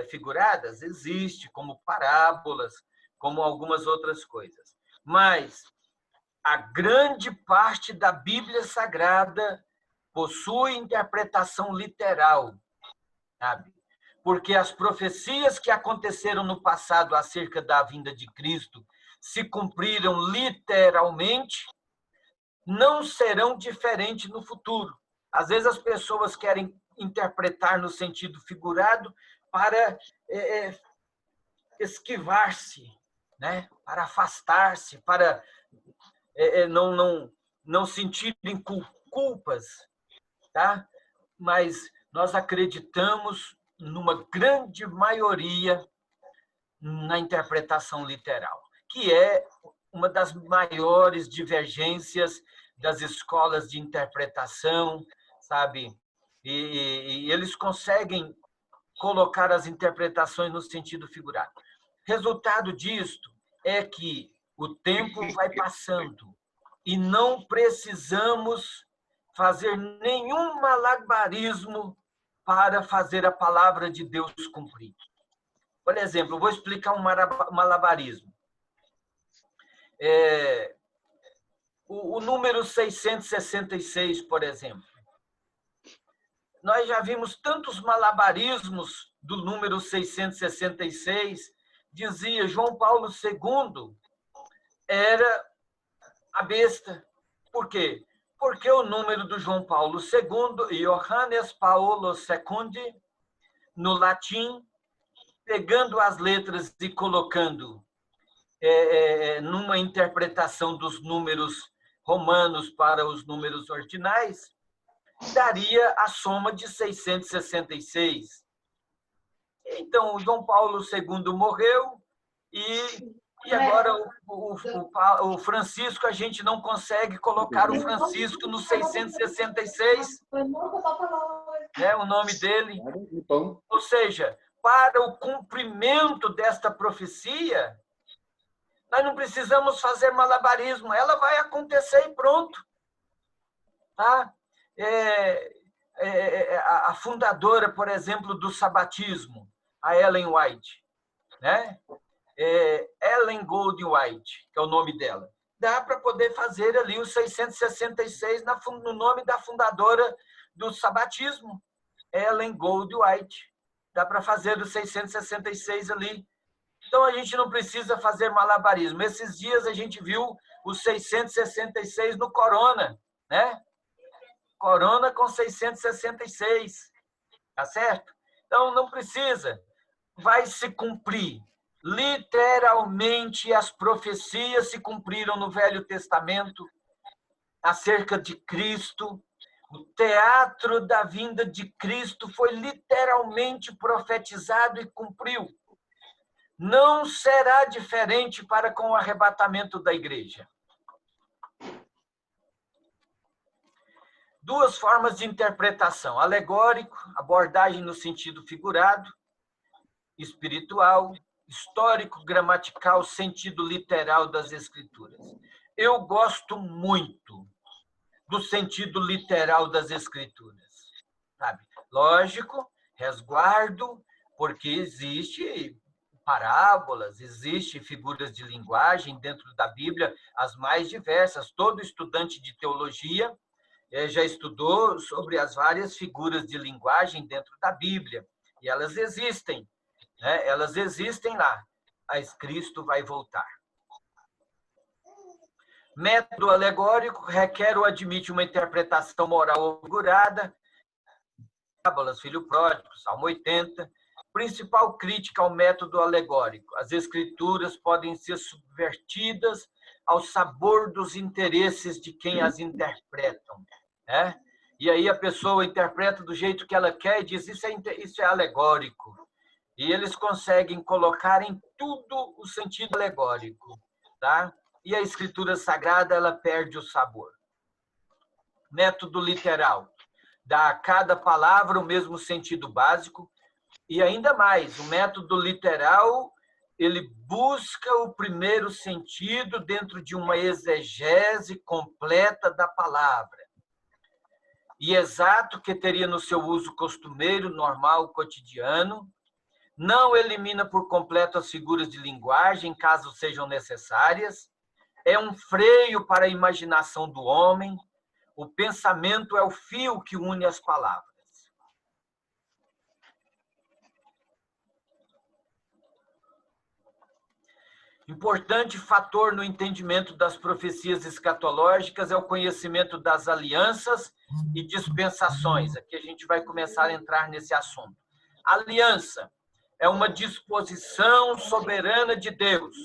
figuradas? Existe, como parábolas, como algumas outras coisas. Mas a grande parte da Bíblia Sagrada possui interpretação literal, sabe? Porque as profecias que aconteceram no passado acerca da vinda de Cristo se cumpriram literalmente, não serão diferentes no futuro. Às vezes as pessoas querem interpretar no sentido figurado para esquivar-se, né? Para afastar-se, para não sentirem culpas, tá? Mas nós acreditamos numa grande maioria na interpretação literal, que é uma das maiores divergências das escolas de interpretação, sabe? E eles conseguem colocar as interpretações no sentido figurado. Resultado disto é que o tempo vai passando e não precisamos fazer nenhum malabarismo para fazer a palavra de Deus cumprir. Por exemplo, eu vou explicar um malabarismo. O número 666, por exemplo. Nós já vimos tantos malabarismos do número 666, dizia João Paulo II era a besta. Por quê? Porque o número do João Paulo II, Johannes Paulo II, no latim, pegando as letras e colocando numa interpretação dos números romanos para os números ordinais, daria a soma de 666. Então, João Paulo II morreu e agora o Francisco, a gente não consegue colocar o Francisco no 666, né, o nome dele. Ou seja, para o cumprimento desta profecia, nós não precisamos fazer malabarismo, ela vai acontecer e pronto. Tá? A fundadora, por exemplo, do sabatismo, a Ellen White, né? Ellen Gold White, que é o nome dela. Dá para poder fazer ali os 666 no nome da fundadora do sabatismo, Ellen Gold White. Dá para fazer os 666 ali. Então, a gente não precisa fazer malabarismo. Esses dias a gente viu os 666 no Corona, né? Corona com 666, tá certo? Então, não precisa. Vai se cumprir. Literalmente, as profecias se cumpriram no Velho Testamento acerca de Cristo. O teatro da vinda de Cristo foi literalmente profetizado e cumpriu. não será diferente para com o arrebatamento da igreja. Duas formas de interpretação: alegórico, abordagem no sentido figurado, espiritual, histórico, gramatical, sentido literal das Escrituras. Eu gosto muito do sentido literal das Escrituras, sabe? Lógico, resguardo, porque existe parábolas, existe figuras de linguagem dentro da Bíblia, as mais diversas. Todo estudante de teologia já estudou sobre as várias figuras de linguagem dentro da Bíblia, e elas existem, né? Elas existem lá, mas Cristo vai voltar. Método alegórico requer ou admite uma interpretação moral ou figurada, parábolas, filho pródigo, Salmo 80. Principal crítica ao método alegórico: as escrituras podem ser subvertidas ao sabor dos interesses de quem as interpretam, né? E aí a pessoa interpreta do jeito que ela quer e diz, isso é alegórico. E eles conseguem colocar em tudo o sentido alegórico, tá? E a escritura sagrada, ela perde o sabor. Método literal: dá a cada palavra o mesmo sentido básico, e ainda mais, o método literal, ele busca o primeiro sentido dentro de uma exegese completa da palavra. E exato que teria no seu uso costumeiro, normal, cotidiano, não elimina por completo as figuras de linguagem, caso sejam necessárias, é um freio para a imaginação do homem, o pensamento é o fio que une as palavras. Importante fator no entendimento das profecias escatológicas é o conhecimento das alianças e dispensações. Aqui a gente vai começar a entrar nesse assunto. Aliança é uma disposição soberana de Deus,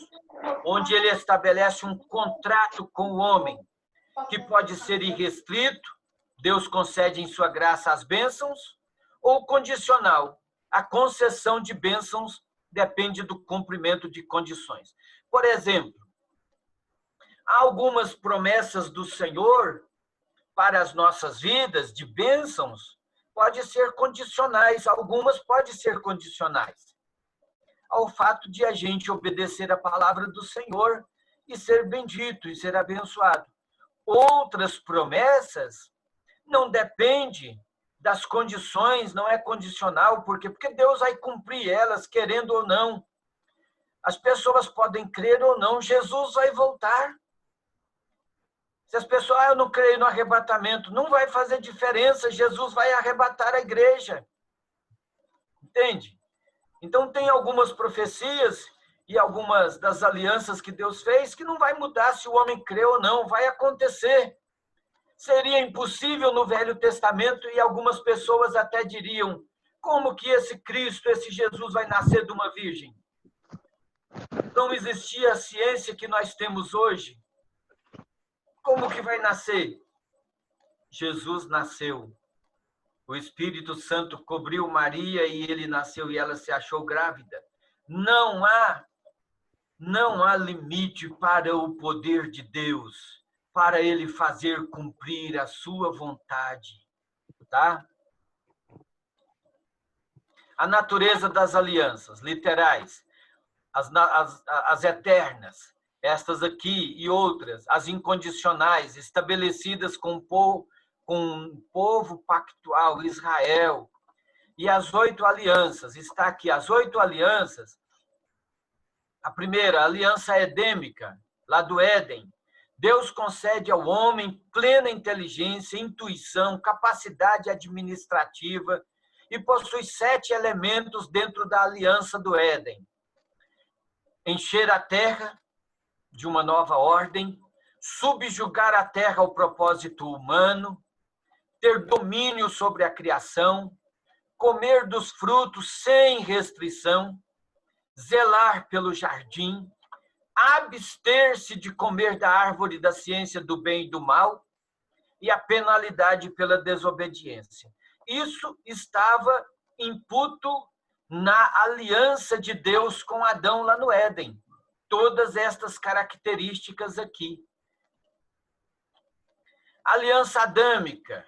onde ele estabelece um contrato com o homem, que pode ser irrestrito, Deus concede em sua graça as bênçãos, ou condicional, a concessão de bênçãos depende do cumprimento de condições. Por exemplo, há algumas promessas do Senhor para as nossas vidas, de bênçãos, pode ser condicionais, algumas podem ser condicionais ao fato de a gente obedecer a palavra do Senhor e ser bendito e ser abençoado. Outras promessas não dependem das condições, não é condicional, porque Deus vai cumprir elas, querendo ou não. As pessoas podem crer ou não, Jesus vai voltar. Se as pessoas, eu não creio no arrebatamento, não vai fazer diferença, Jesus vai arrebatar a igreja. Entende? Então, tem algumas profecias e algumas das alianças que Deus fez que não vai mudar se o homem crê ou não, vai acontecer. Seria impossível no Velho Testamento, e algumas pessoas até diriam, como que esse Cristo, esse Jesus vai nascer de uma virgem? Não existia a ciência que nós temos hoje. Como que vai nascer? Jesus nasceu. O Espírito Santo cobriu Maria e ele nasceu e ela se achou grávida. Não há limite para o poder de Deus, para ele fazer cumprir a sua vontade, tá? A natureza das alianças literais, as eternas, estas aqui e outras, as incondicionais, estabelecidas com o povo pactual, Israel, e as 8 alianças. Está aqui, as 8 alianças. A primeira, a aliança edêmica, lá do Éden. Deus concede ao homem plena inteligência, intuição, capacidade administrativa e possui 7 elementos dentro da aliança do Éden. Encher a terra de uma nova ordem, subjugar a terra ao propósito humano, ter domínio sobre a criação, comer dos frutos sem restrição, zelar pelo jardim, abster-se de comer da árvore da ciência do bem e do mal e a penalidade pela desobediência. Isso estava imputo na aliança de Deus com Adão lá no Éden. Todas estas características aqui. Aliança adâmica.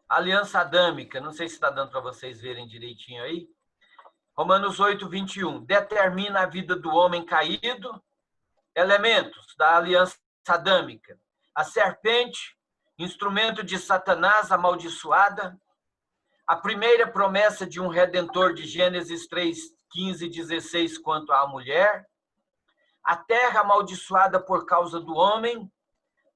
Aliança adâmica, não sei se está dando para vocês verem direitinho aí. Romanos 8, 21. Determina a vida do homem caído. Elementos da aliança adâmica. A serpente, instrumento de Satanás amaldiçoada. A primeira promessa de um redentor de Gênesis 3, 15 e 16 quanto à mulher. A terra amaldiçoada por causa do homem.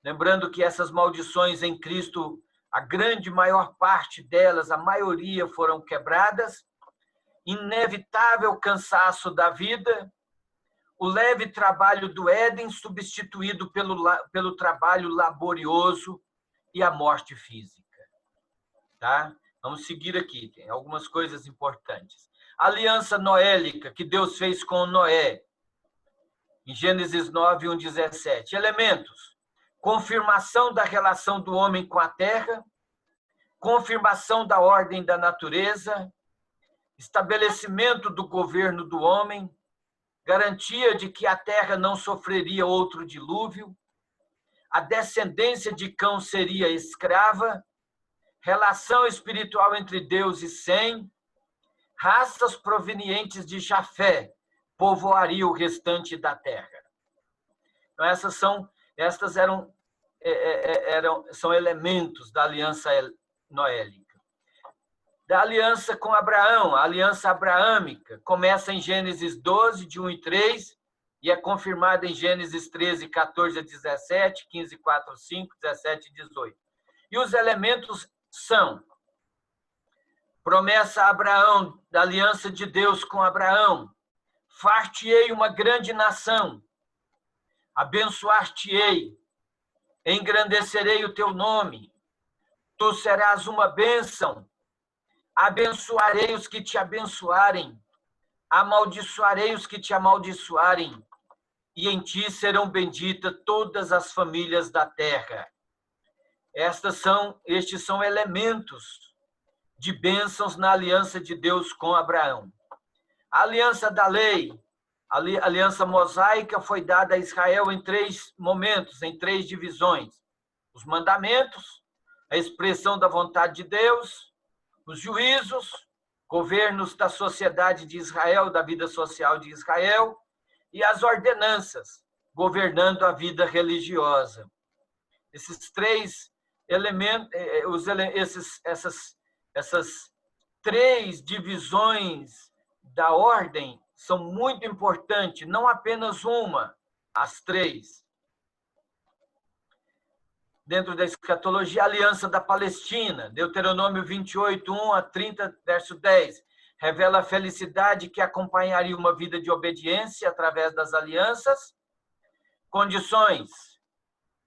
Lembrando que essas maldições em Cristo, a grande maior parte delas, a maioria foram quebradas. Inevitável cansaço da vida. O leve trabalho do Éden substituído pelo trabalho laborioso e a morte física. Tá? Vamos seguir aqui, tem algumas coisas importantes. A aliança noélica que Deus fez com Noé, em Gênesis 9, 1, 17. Elementos. Confirmação da relação do homem com a terra, confirmação da ordem da natureza, estabelecimento do governo do homem, garantia de que a terra não sofreria outro dilúvio, a descendência de Cão seria escrava, relação espiritual entre Deus e Sem, raças provenientes de Jafé povoariam o restante da terra. Então, são elementos da aliança noélica. Da aliança com Abraão, a aliança abraâmica, começa em Gênesis 12, de 1 e 3, e é confirmada em Gênesis 13, 14 a 17, 15, 4, 5, 17 e 18. E os elementos são promessa a Abraão, da aliança de Deus com Abraão, far-te-ei uma grande nação, abençoar-te-ei, engrandecerei o teu nome, tu serás uma bênção, abençoarei os que te abençoarem, amaldiçoarei os que te amaldiçoarem, e em ti serão benditas todas as famílias da terra. Estes são elementos de bênçãos na aliança de Deus com Abraão. A aliança da lei, a aliança mosaica foi dada a Israel em 3 momentos, em 3 divisões. Os mandamentos, a expressão da vontade de Deus, os juízos, governos da sociedade de Israel, da vida social de Israel, e as ordenanças, governando a vida religiosa. Esses 3 elementos, essas 3 divisões da ordem são muito importantes, não apenas uma, as 3. Dentro da escatologia, a aliança da Palestina, Deuteronômio 28, 1 a 30, verso 10, revela a felicidade que acompanharia uma vida de obediência através das alianças. Condições: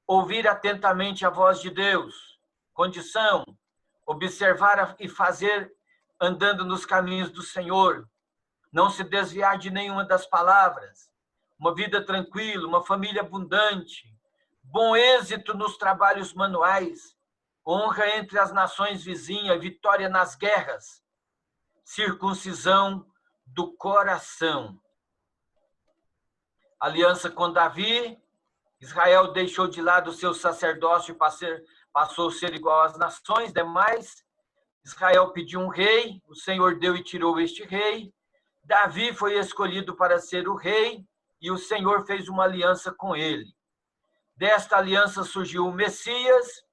ouvir atentamente a voz de Deus. Condição: observar e fazer andando nos caminhos do Senhor. Não se desviar de nenhuma das palavras. Uma vida tranquila, uma família abundante. Bom êxito nos trabalhos manuais. Honra entre as nações vizinhas, vitória nas guerras. Circuncisão do coração. Aliança com Davi. Israel deixou de lado o seu sacerdócio e passou a ser igual às nações demais. Israel pediu um rei, o Senhor deu e tirou este rei. Davi foi escolhido para ser o rei e o Senhor fez uma aliança com ele. Desta aliança surgiu o Messias,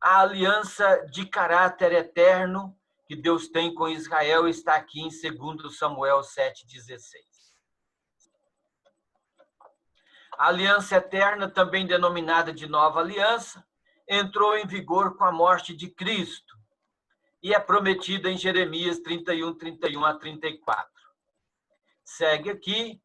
a aliança de caráter eterno que Deus tem com Israel está aqui em 2 Samuel 7,16. A aliança eterna, também denominada de nova aliança, entrou em vigor com a morte de Cristo e é prometida em Jeremias 31, 31 a 34. Segue aqui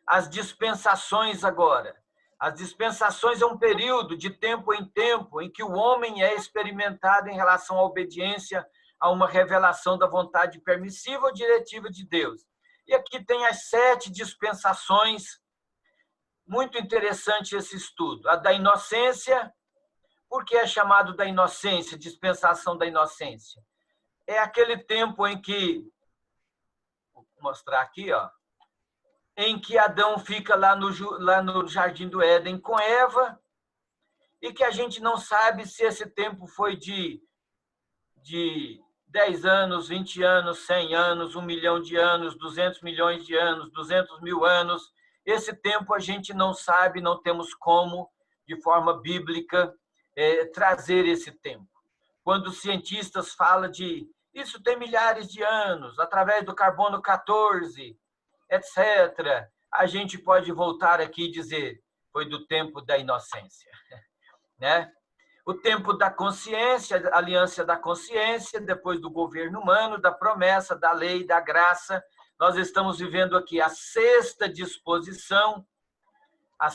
as dispensações agora. As dispensações é um período de tempo em tempo em que o homem é experimentado em relação à obediência a uma revelação da vontade permissiva ou diretiva de Deus. E aqui tem as 7 dispensações. Muito interessante esse estudo. A da inocência. Por que é chamado da inocência, dispensação da inocência? é aquele tempo em que, vou mostrar aqui, ó, em que Adão fica lá no Jardim do Éden com Eva, e que a gente não sabe se esse tempo foi de 10 anos, 20 anos, 100 anos, 1 milhão de anos, 200 milhões de anos, 200 mil anos. Esse tempo a gente não sabe, não temos como, de forma bíblica, trazer esse tempo. Quando os cientistas falam de isso tem milhares de anos, através do carbono 14, etc., a gente pode voltar aqui e dizer foi do tempo da inocência, né? O tempo da consciência, a aliança da consciência, depois do governo humano, da promessa, da lei, da graça. Nós estamos vivendo aqui a sexta disposição, a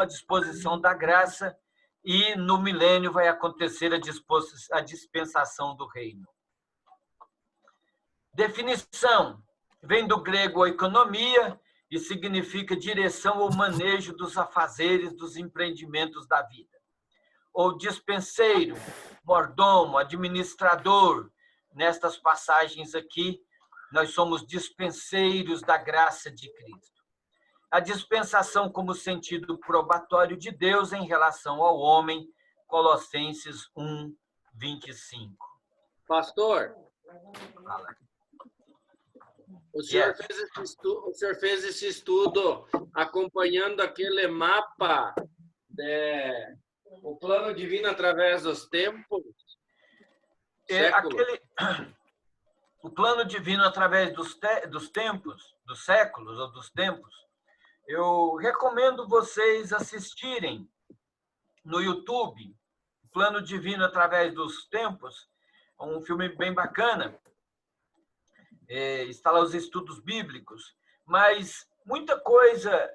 disposição da graça, e no milênio vai acontecer a dispensação do reino. Definição. Vem do grego economia e significa direção ou manejo dos afazeres, dos empreendimentos da vida. Ou dispenseiro, mordomo, administrador. Nestas passagens aqui, nós somos dispenseiros da graça de Cristo. A dispensação como sentido probatório de Deus em relação ao homem, Colossenses 1, 25. Pastor, Fala. o senhor fez esse estudo acompanhando aquele mapa, o plano divino através dos tempos? O plano divino através dos tempos, dos séculos ou dos tempos. Eu recomendo vocês assistirem no YouTube o Plano Divino através dos Tempos, um filme bem bacana. Está lá os estudos bíblicos, mas muita coisa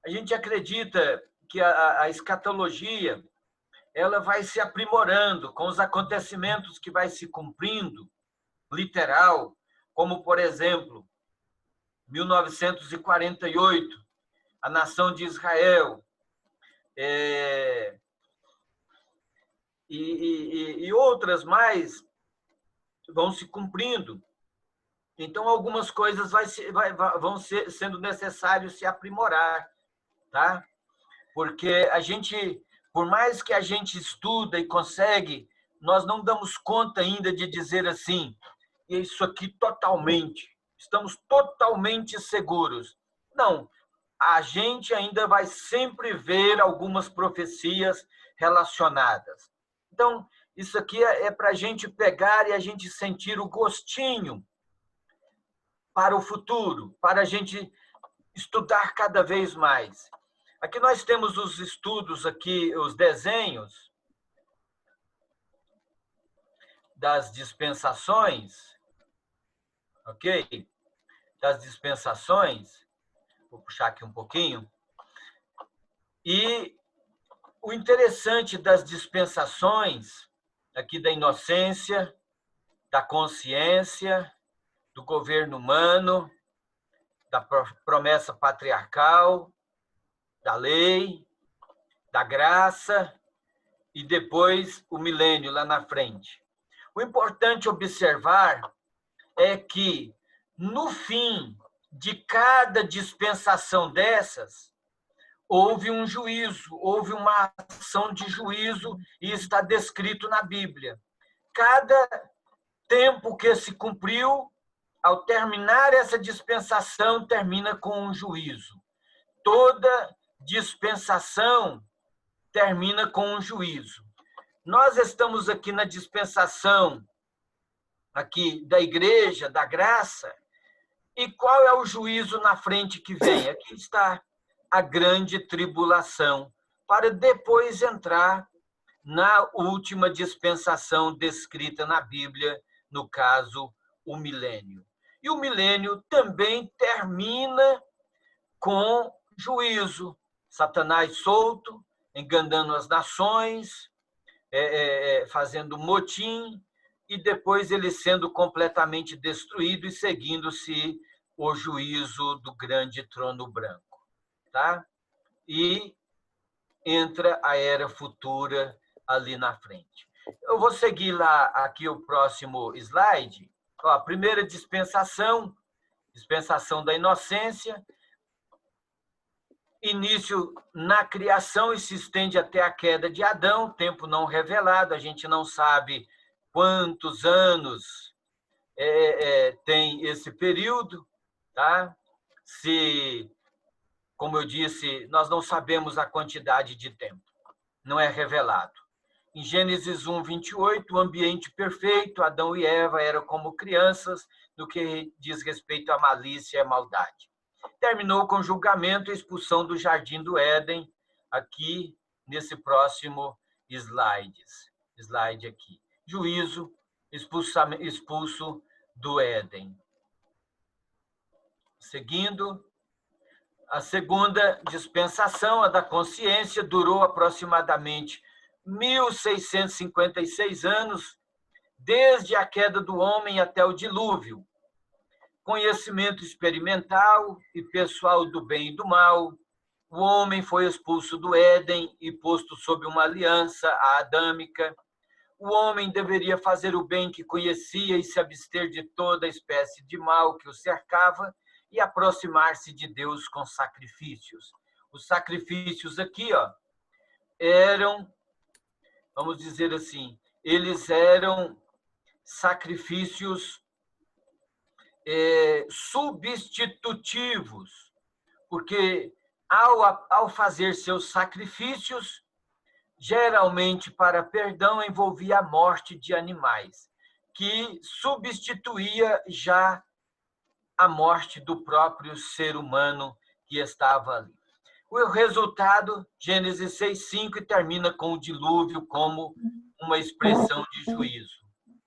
a gente acredita que a escatologia ela vai se aprimorando com os acontecimentos que vai se cumprindo, literal, como, por exemplo, 1948, a nação de Israel, e outras mais vão se cumprindo. Então, algumas coisas vão sendo necessário se aprimorar, tá? Porque a gente, por mais que a gente estuda e consegue, nós não damos conta ainda de dizer assim, isso aqui estamos totalmente seguros. Não, a gente ainda vai sempre ver algumas profecias relacionadas. Então, isso aqui é para a gente pegar e a gente sentir o gostinho para o futuro, para a gente estudar cada vez mais. Aqui nós temos os estudos, aqui, os desenhos das dispensações, ok? Das dispensações. Vou puxar aqui um pouquinho. E o interessante das dispensações, aqui da inocência, da consciência, do governo humano, da promessa patriarcal, da lei, da graça e depois o milênio lá na frente. O importante observar é que, no fim de cada dispensação dessas, houve um juízo, houve uma ação de juízo e está descrito na Bíblia. Cada tempo que se cumpriu, ao terminar essa dispensação, termina com um juízo. Toda dispensação termina com um juízo. Nós estamos aqui na dispensação aqui da igreja, da graça, e qual é o juízo na frente que vem? Aqui está a grande tribulação, para depois entrar na última dispensação descrita na Bíblia, no caso, o milênio. E o milênio também termina com juízo. Satanás solto, enganando as nações, fazendo motim, e depois ele sendo completamente destruído e seguindo-se o juízo do grande trono branco. Tá? E entra a era futura ali na frente. Eu vou seguir lá aqui o próximo slide. Ó, a primeira dispensação, dispensação da inocência, início na criação e se estende até a queda de Adão, tempo não revelado, a gente não sabe quantos anos tem esse período, tá? Se, como eu disse, nós não sabemos a quantidade de tempo, não é revelado. Em Gênesis 1, 28, o ambiente perfeito, Adão e Eva eram como crianças no que diz respeito à malícia e à maldade. Terminou com julgamento e expulsão do Jardim do Éden, aqui nesse próximo slide aqui. Juízo, expulso do Éden. Seguindo, a segunda dispensação, a da consciência, durou aproximadamente 1656 anos, desde a queda do homem até o dilúvio. Conhecimento experimental e pessoal do bem e do mal, o homem foi expulso do Éden e posto sob uma aliança adâmica. O homem deveria fazer o bem que conhecia e se abster de toda espécie de mal que o cercava e aproximar-se de Deus com sacrifícios. Os sacrifícios aqui, ó, eram, vamos dizer assim, eles eram sacrifícios substitutivos, porque ao fazer seus sacrifícios, geralmente para perdão envolvia a morte de animais, que substituía já a morte do próprio ser humano que estava ali. O resultado, Gênesis 6:5, termina com o dilúvio como uma expressão de juízo.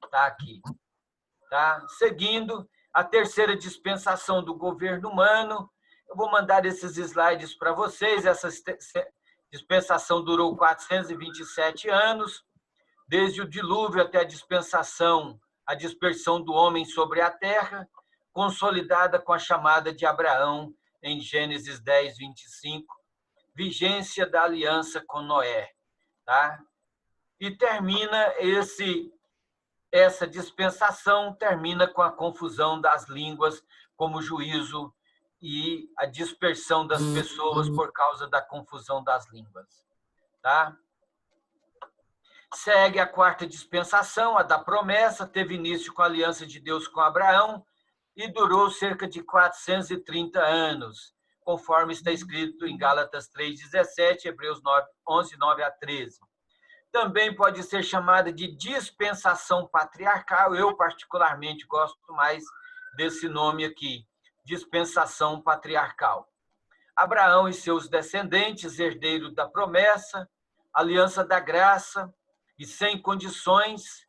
Está aqui. Tá? Seguindo, a terceira dispensação do governo humano. Eu vou mandar esses slides para vocês. Essa dispensação durou 427 anos, desde o dilúvio até a dispersão do homem sobre a terra, consolidada com a chamada de Abraão em Gênesis 10, 25, vigência da aliança com Noé. Tá? E termina essa dispensação termina com a confusão das línguas como juízo e a dispersão das pessoas por causa da confusão das línguas. Tá? Segue a quarta dispensação, a da promessa, teve início com a aliança de Deus com Abraão e durou cerca de 430 anos, conforme está escrito em Gálatas 3:17, Hebreus 11, 9 a 13. Também pode ser chamada de dispensação patriarcal. Eu, particularmente, gosto mais desse nome aqui, dispensação patriarcal. Abraão e seus descendentes, herdeiros da promessa, aliança da graça e sem condições,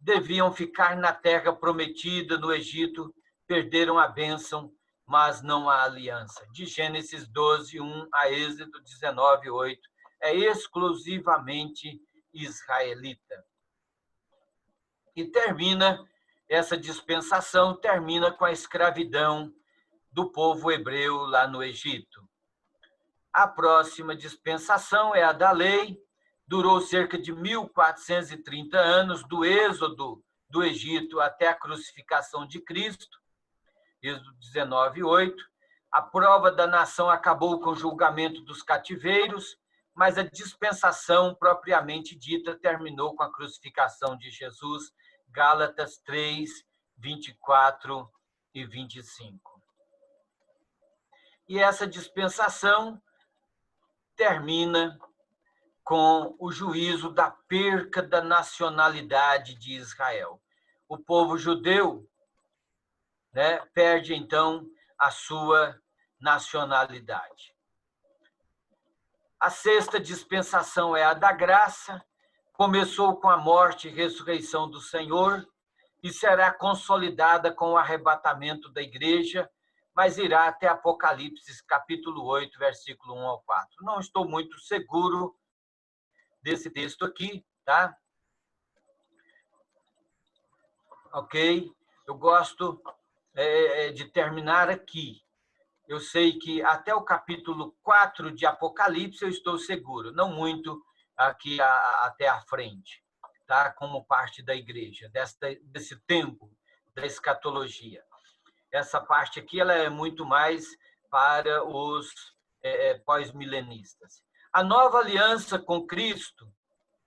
deviam ficar na terra prometida, no Egito, perderam a bênção, mas não a aliança. De Gênesis 12, 1 a Êxodo 19, 8. É exclusivamente israelita. E essa dispensação termina com a escravidão do povo hebreu lá no Egito. A próxima dispensação é a da lei, durou cerca de 1430 anos, do êxodo do Egito até a crucificação de Cristo, Êxodo 19, 8. A prova da nação acabou com o julgamento dos cativeiros, mas a dispensação propriamente dita terminou com a crucificação de Jesus, Gálatas 3, 24 e 25. E essa dispensação termina com o juízo da perca da nacionalidade de Israel. O povo judeu, né, perde, então, a sua nacionalidade. A sexta dispensação é a da graça, começou com a morte e ressurreição do Senhor e será consolidada com o arrebatamento da igreja, mas irá até Apocalipse, capítulo 8, versículo 1 ao 4. Não estou muito seguro desse texto aqui, tá? Ok? Eu gosto de terminar aqui. Eu sei que até o capítulo 4 de Apocalipse eu estou seguro, não muito, aqui até a frente, tá? Como parte da igreja, desse tempo da escatologia. Essa parte aqui ela é muito mais para os pós-milenistas. A nova aliança com Cristo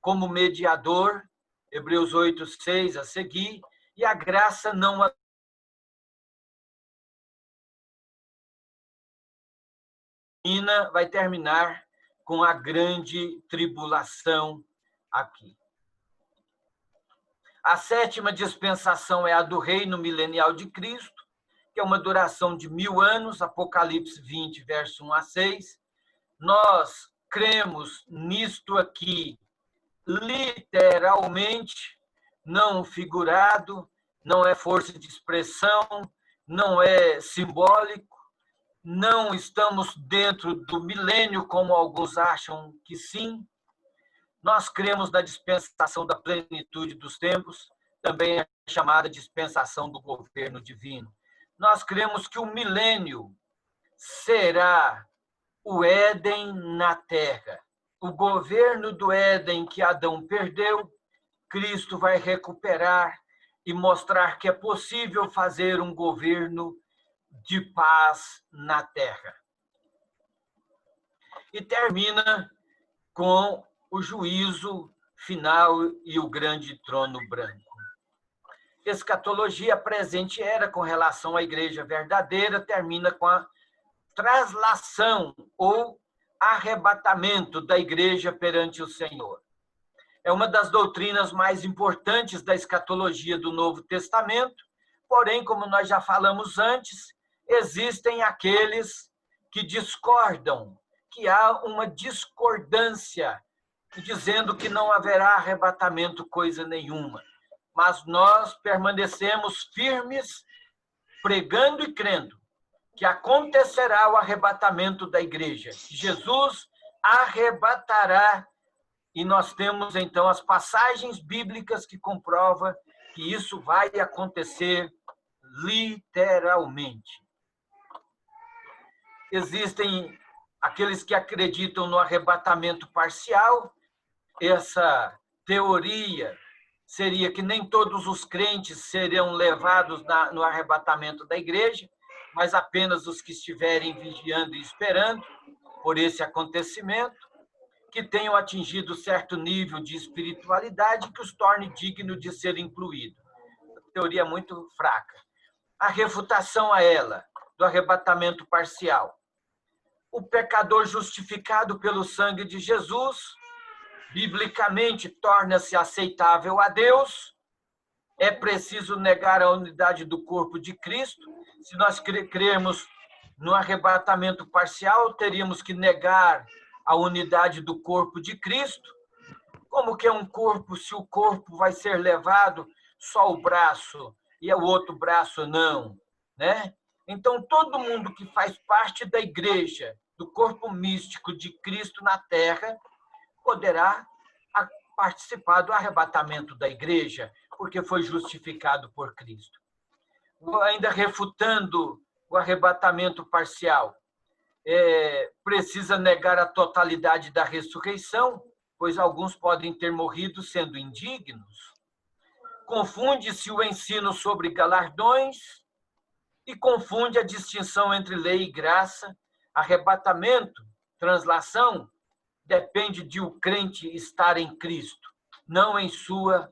como mediador, Hebreus 8:6 a seguir, e a graça não vai terminar com a grande tribulação aqui. A sétima dispensação é a do reino milenial de Cristo, que é uma duração de 1000 anos, Apocalipse 20, verso 1 a 6. Nós cremos nisto aqui literalmente, não figurado, não é força de expressão, não é simbólico, não estamos dentro do milênio, como alguns acham que sim. Nós cremos na dispensação da plenitude dos tempos, também é chamada dispensação do governo divino. Nós cremos que o milênio será o Éden na terra. O governo do Éden que Adão perdeu, Cristo vai recuperar e mostrar que é possível fazer um governo de paz na terra. E termina com o juízo final e o grande trono branco. Escatologia presente era com relação à igreja verdadeira, termina com a traslação ou arrebatamento da igreja perante o Senhor. É uma das doutrinas mais importantes da escatologia do Novo Testamento, porém, como nós já falamos antes, existem aqueles que discordam, que há uma discordância, dizendo que não haverá arrebatamento coisa nenhuma. Mas nós permanecemos firmes, pregando e crendo que acontecerá o arrebatamento da igreja. Jesus arrebatará, e nós temos então as passagens bíblicas que comprovam que isso vai acontecer literalmente. Existem aqueles que acreditam no arrebatamento parcial. Essa teoria seria que nem todos os crentes serão levados no arrebatamento da igreja, mas apenas os que estiverem vigiando e esperando por esse acontecimento, que tenham atingido certo nível de espiritualidade que os torne dignos de ser incluídos. Teoria muito fraca. A refutação a ela, do arrebatamento parcial. O pecador justificado pelo sangue de Jesus, biblicamente, torna-se aceitável a Deus. É preciso negar a unidade do corpo de Cristo. Se nós crermos no arrebatamento parcial, teríamos que negar a unidade do corpo de Cristo. Como que é um corpo se o corpo vai ser levado só o braço e o outro braço não, né? Então, todo mundo que faz parte da igreja, do corpo místico de Cristo na terra, poderá participar do arrebatamento da igreja, porque foi justificado por Cristo. Ainda refutando o arrebatamento parcial, precisa negar a totalidade da ressurreição, pois alguns podem ter morrido sendo indignos. Confunde-se o ensino sobre galardões e confunde a distinção entre lei e graça. Arrebatamento, translação, depende de o crente estar em Cristo, não em sua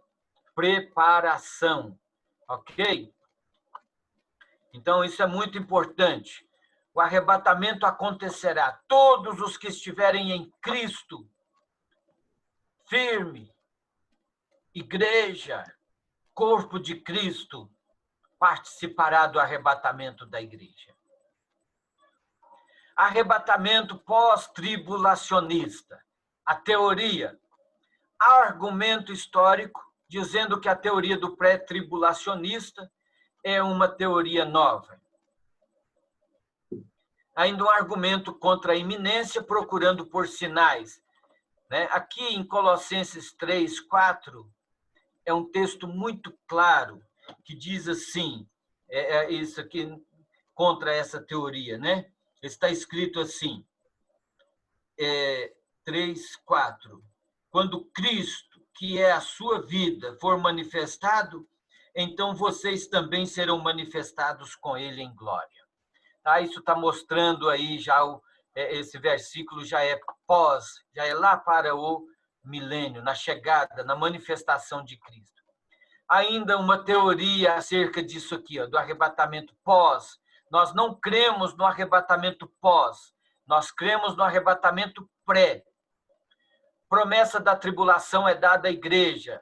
preparação. Ok? Então, isso é muito importante. O arrebatamento acontecerá. Todos os que estiverem em Cristo, firme, igreja, corpo de Cristo, participará do arrebatamento da igreja. Arrebatamento pós-tribulacionista. A teoria. Há argumento histórico dizendo que a teoria do pré-tribulacionista é uma teoria nova. Ainda um argumento contra a iminência, procurando por sinais. Aqui em Colossenses 3, 4, é um texto muito claro, que diz assim, isso aqui contra essa teoria, né? Está escrito assim, 3, 4. quando Cristo, que é a sua vida, for manifestado, então vocês também serão manifestados com ele em glória. Tá? Isso está mostrando aí já esse versículo já é lá para o milênio, na chegada, na manifestação de Cristo. Ainda uma teoria acerca disso aqui, do arrebatamento pós. Nós não cremos no arrebatamento pós, nós cremos no arrebatamento pré. Promessa da tribulação é dada à igreja,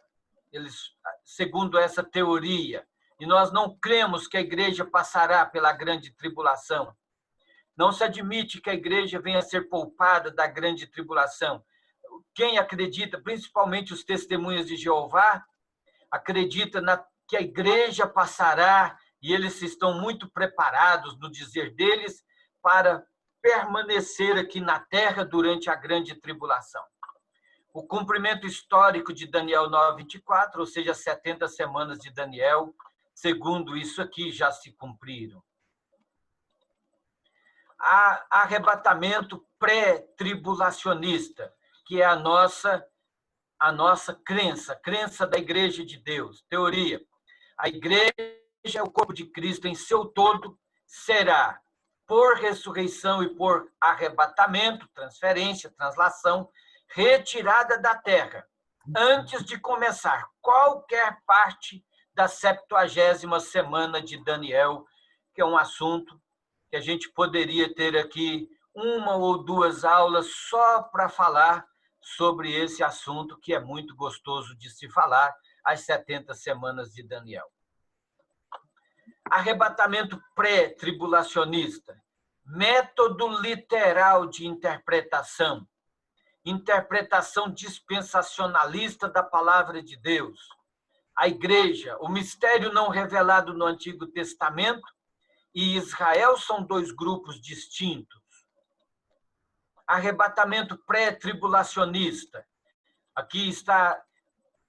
segundo essa teoria. E nós não cremos que a igreja passará pela grande tribulação. Não se admite que a igreja venha a ser poupada da grande tribulação. Quem acredita, principalmente os testemunhas de Jeová, acredita que a igreja passará, e eles estão muito preparados, no dizer deles, para permanecer aqui na terra durante a grande tribulação. O cumprimento histórico de Daniel 9:24, ou seja, 70 semanas de Daniel, segundo isso aqui, já se cumpriram. Há arrebatamento pré-tribulacionista, que é a nossa crença da Igreja de Deus. Teoria: a igreja, o corpo de Cristo em seu todo, será, por ressurreição e por arrebatamento, transferência, translação, retirada da terra, antes de começar qualquer parte da 70ª semana de Daniel, que é um assunto que a gente poderia ter aqui 1 ou 2 aulas só para falar sobre esse assunto, que é muito gostoso de se falar, as 70 semanas de Daniel. Arrebatamento pré-tribulacionista, método literal de interpretação, interpretação dispensacionalista da palavra de Deus. A igreja, o mistério não revelado no Antigo Testamento e Israel são 2 grupos distintos. Arrebatamento pré-tribulacionista. Aqui está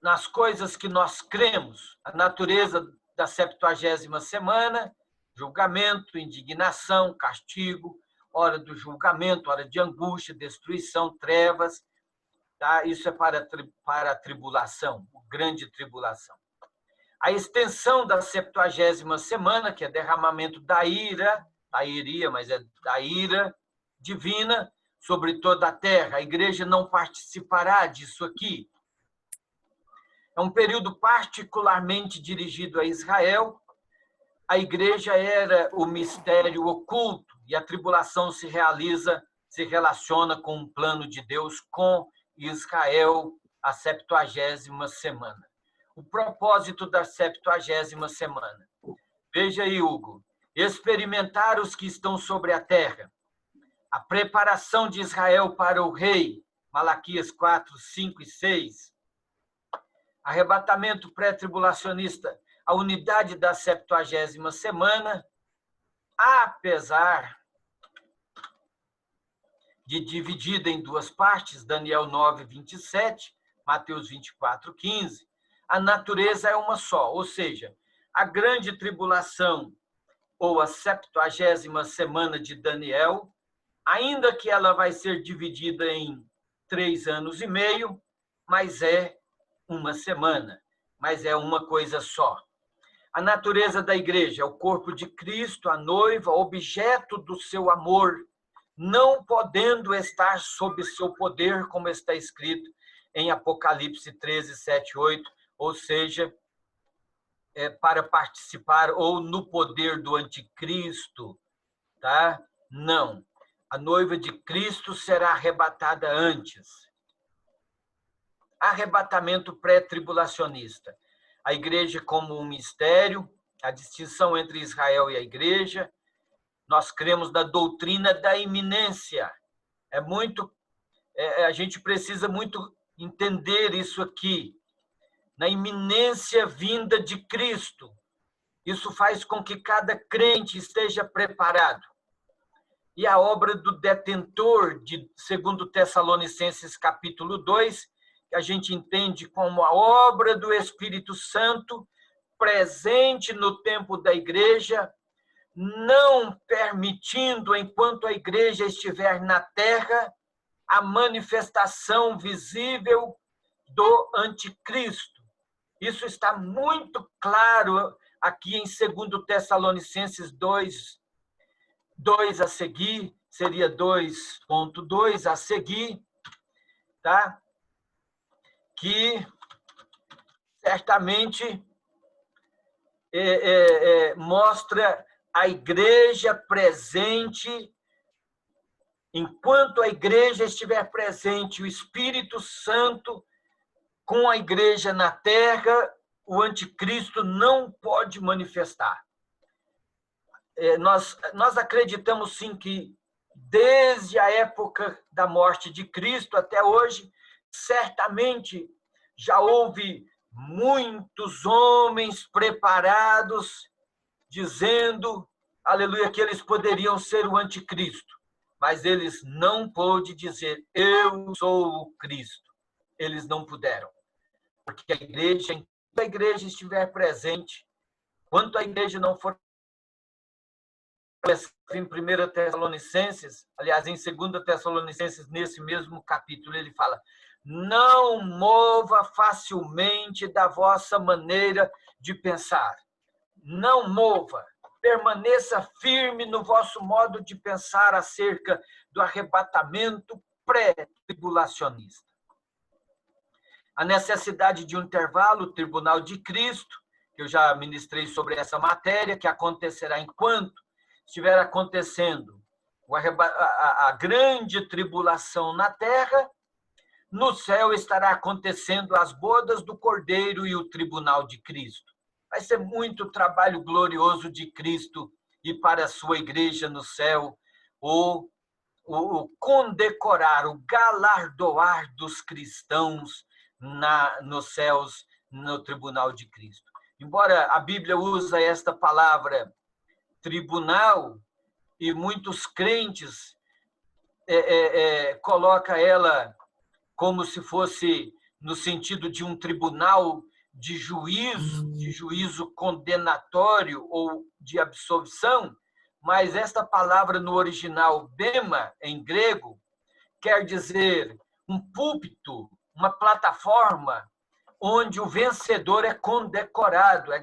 nas coisas que nós cremos, a natureza da 70ª semana, julgamento, indignação, castigo, hora do julgamento, hora de angústia, destruição, trevas. Tá? Isso é para a tribulação, grande tribulação. A extensão da 70ª semana, que é derramamento da ira, mas é da ira divina, sobre toda a terra. A igreja não participará disso aqui. É um período particularmente dirigido a Israel. A igreja era o mistério oculto e a tribulação se relaciona com um plano de Deus com Israel, a 70ª semana. O propósito da 70ª semana. Veja aí, Hugo. Experimentar os que estão sobre a terra. A preparação de Israel para o rei, Malaquias 4, 5 e 6. Arrebatamento pré-tribulacionista, a unidade da 70ª semana, apesar de dividida em 2 partes, Daniel 9, 27, Mateus 24, 15, a natureza é uma só, ou seja, a grande tribulação, ou a 70ª semana de Daniel, ainda que ela vai ser dividida em 3 anos e meio, mas é uma semana, mas é uma coisa só. A natureza da igreja é o corpo de Cristo, a noiva, objeto do seu amor, não podendo estar sob seu poder, como está escrito em Apocalipse 13, 7, 8, ou seja, para participar ou no poder do anticristo, tá? Não. A noiva de Cristo será arrebatada antes. Arrebatamento pré-tribulacionista. A igreja como um mistério, a distinção entre Israel e a igreja. Nós cremos na doutrina da iminência. A gente precisa muito entender isso aqui. Na iminência vinda de Cristo. Isso faz com que cada crente esteja preparado. E a obra do detentor, de 2 Tessalonicenses capítulo 2, que a gente entende como a obra do Espírito Santo, presente no tempo da igreja, não permitindo, enquanto a igreja estiver na terra, a manifestação visível do anticristo. Isso está muito claro aqui em 2 Tessalonicenses 2 a seguir, seria 2.2 a seguir, tá? Que certamente mostra a igreja presente. Enquanto a igreja estiver presente, o Espírito Santo com a igreja na terra, o anticristo não pode manifestar. Nós acreditamos, sim, que desde a época da morte de Cristo até hoje, certamente já houve muitos homens preparados dizendo, aleluia, que eles poderiam ser o anticristo, mas eles não pôde dizer, eu sou o Cristo. Eles não puderam, porque enquanto a igreja estiver presente, enquanto a igreja não for em 1 Tessalonicenses, aliás, em 2 Tessalonicenses, nesse mesmo capítulo, ele fala, não mova facilmente da vossa maneira de pensar. Não mova. Permaneça firme no vosso modo de pensar acerca do arrebatamento pré-tribulacionista. A necessidade de um intervalo, o tribunal de Cristo, que eu já ministrei sobre essa matéria, que acontecerá enquanto estiver acontecendo a grande tribulação na terra, no céu estará acontecendo as bodas do Cordeiro e o tribunal de Cristo. Vai ser muito trabalho glorioso de Cristo e para a sua igreja no céu, o condecorar, o galardoar dos cristãos nos céus, no tribunal de Cristo. Embora a Bíblia use esta palavra tribunal, e muitos crentes coloca ela como se fosse no sentido de um tribunal de juízo condenatório ou de absolvição, mas esta palavra no original, bema, em grego, quer dizer um púlpito, uma plataforma onde o vencedor é condecorado, é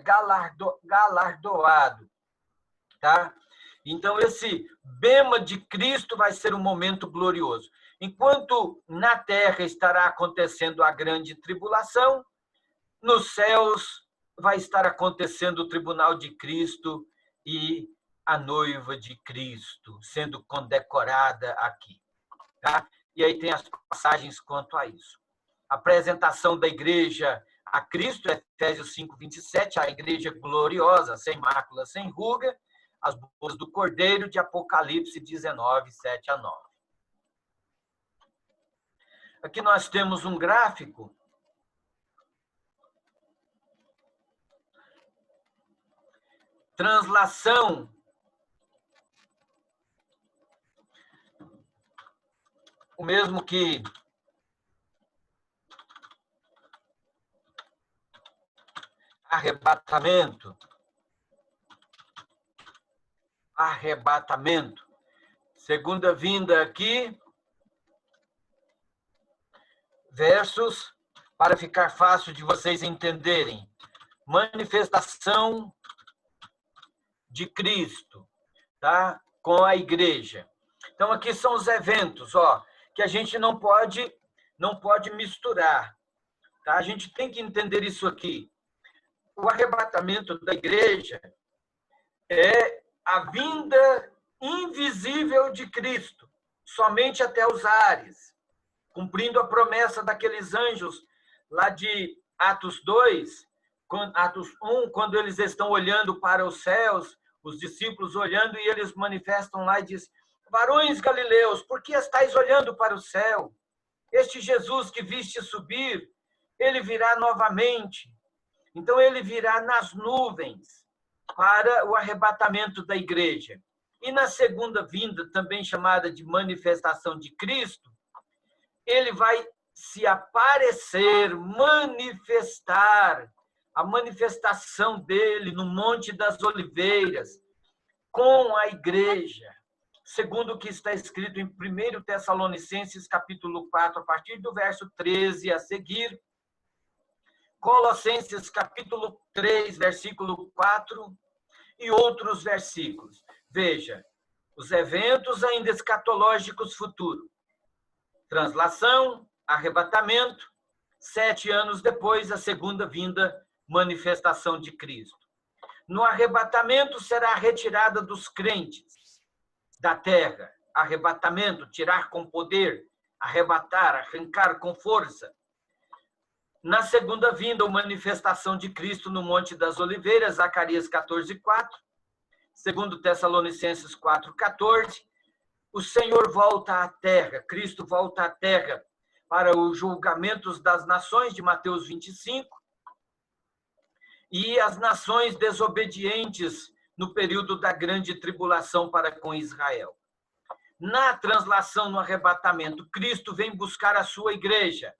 galardoado. Tá? Então, esse bema de Cristo vai ser um momento glorioso. Enquanto na terra estará acontecendo a grande tribulação, nos céus vai estar acontecendo o tribunal de Cristo e a noiva de Cristo sendo condecorada aqui. Tá? E aí tem as passagens quanto a isso. A apresentação da igreja a Cristo, Efésios 5:27, a igreja gloriosa, sem mácula, sem ruga, as bodas do Cordeiro, de Apocalipse 19, 7 a 9. Aqui nós temos um gráfico translação o mesmo que arrebatamento, segunda vinda aqui, versus, para ficar fácil de vocês entenderem, manifestação de Cristo, tá? Com a igreja. Então, aqui são os eventos, ó, que a gente não pode misturar, tá? A gente tem que entender isso aqui. O arrebatamento da igreja é a vinda invisível de Cristo, somente até os ares, cumprindo a promessa daqueles anjos lá de Atos 2, Atos 1, quando eles estão olhando para os céus, os discípulos olhando, e eles manifestam lá e dizem, varões galileus, por que estáis olhando para o céu? Este Jesus que viste subir, ele virá novamente. Então, ele virá nas nuvens para o arrebatamento da igreja. E na segunda vinda, também chamada de manifestação de Cristo, ele vai se aparecer, manifestar, a manifestação dele no Monte das Oliveiras, com a igreja, segundo o que está escrito em 1 Tessalonicenses, capítulo 4, a partir do verso 13 a seguir, Colossenses capítulo 3, versículo 4 e outros versículos. Veja, os eventos ainda escatológicos futuros. Translação, arrebatamento, 7 anos depois, a segunda vinda, manifestação de Cristo. No arrebatamento será a retirada dos crentes da terra. Arrebatamento, tirar com poder, arrebatar, arrancar com força. Na segunda vinda, a manifestação de Cristo no Monte das Oliveiras, Zacarias 14:4, segundo Tessalonicenses 4:14, o Senhor volta à terra, Cristo volta à terra para os julgamentos das nações, de Mateus 25, e as nações desobedientes no período da grande tribulação para com Israel. Na translação, no arrebatamento, Cristo vem buscar a sua igreja.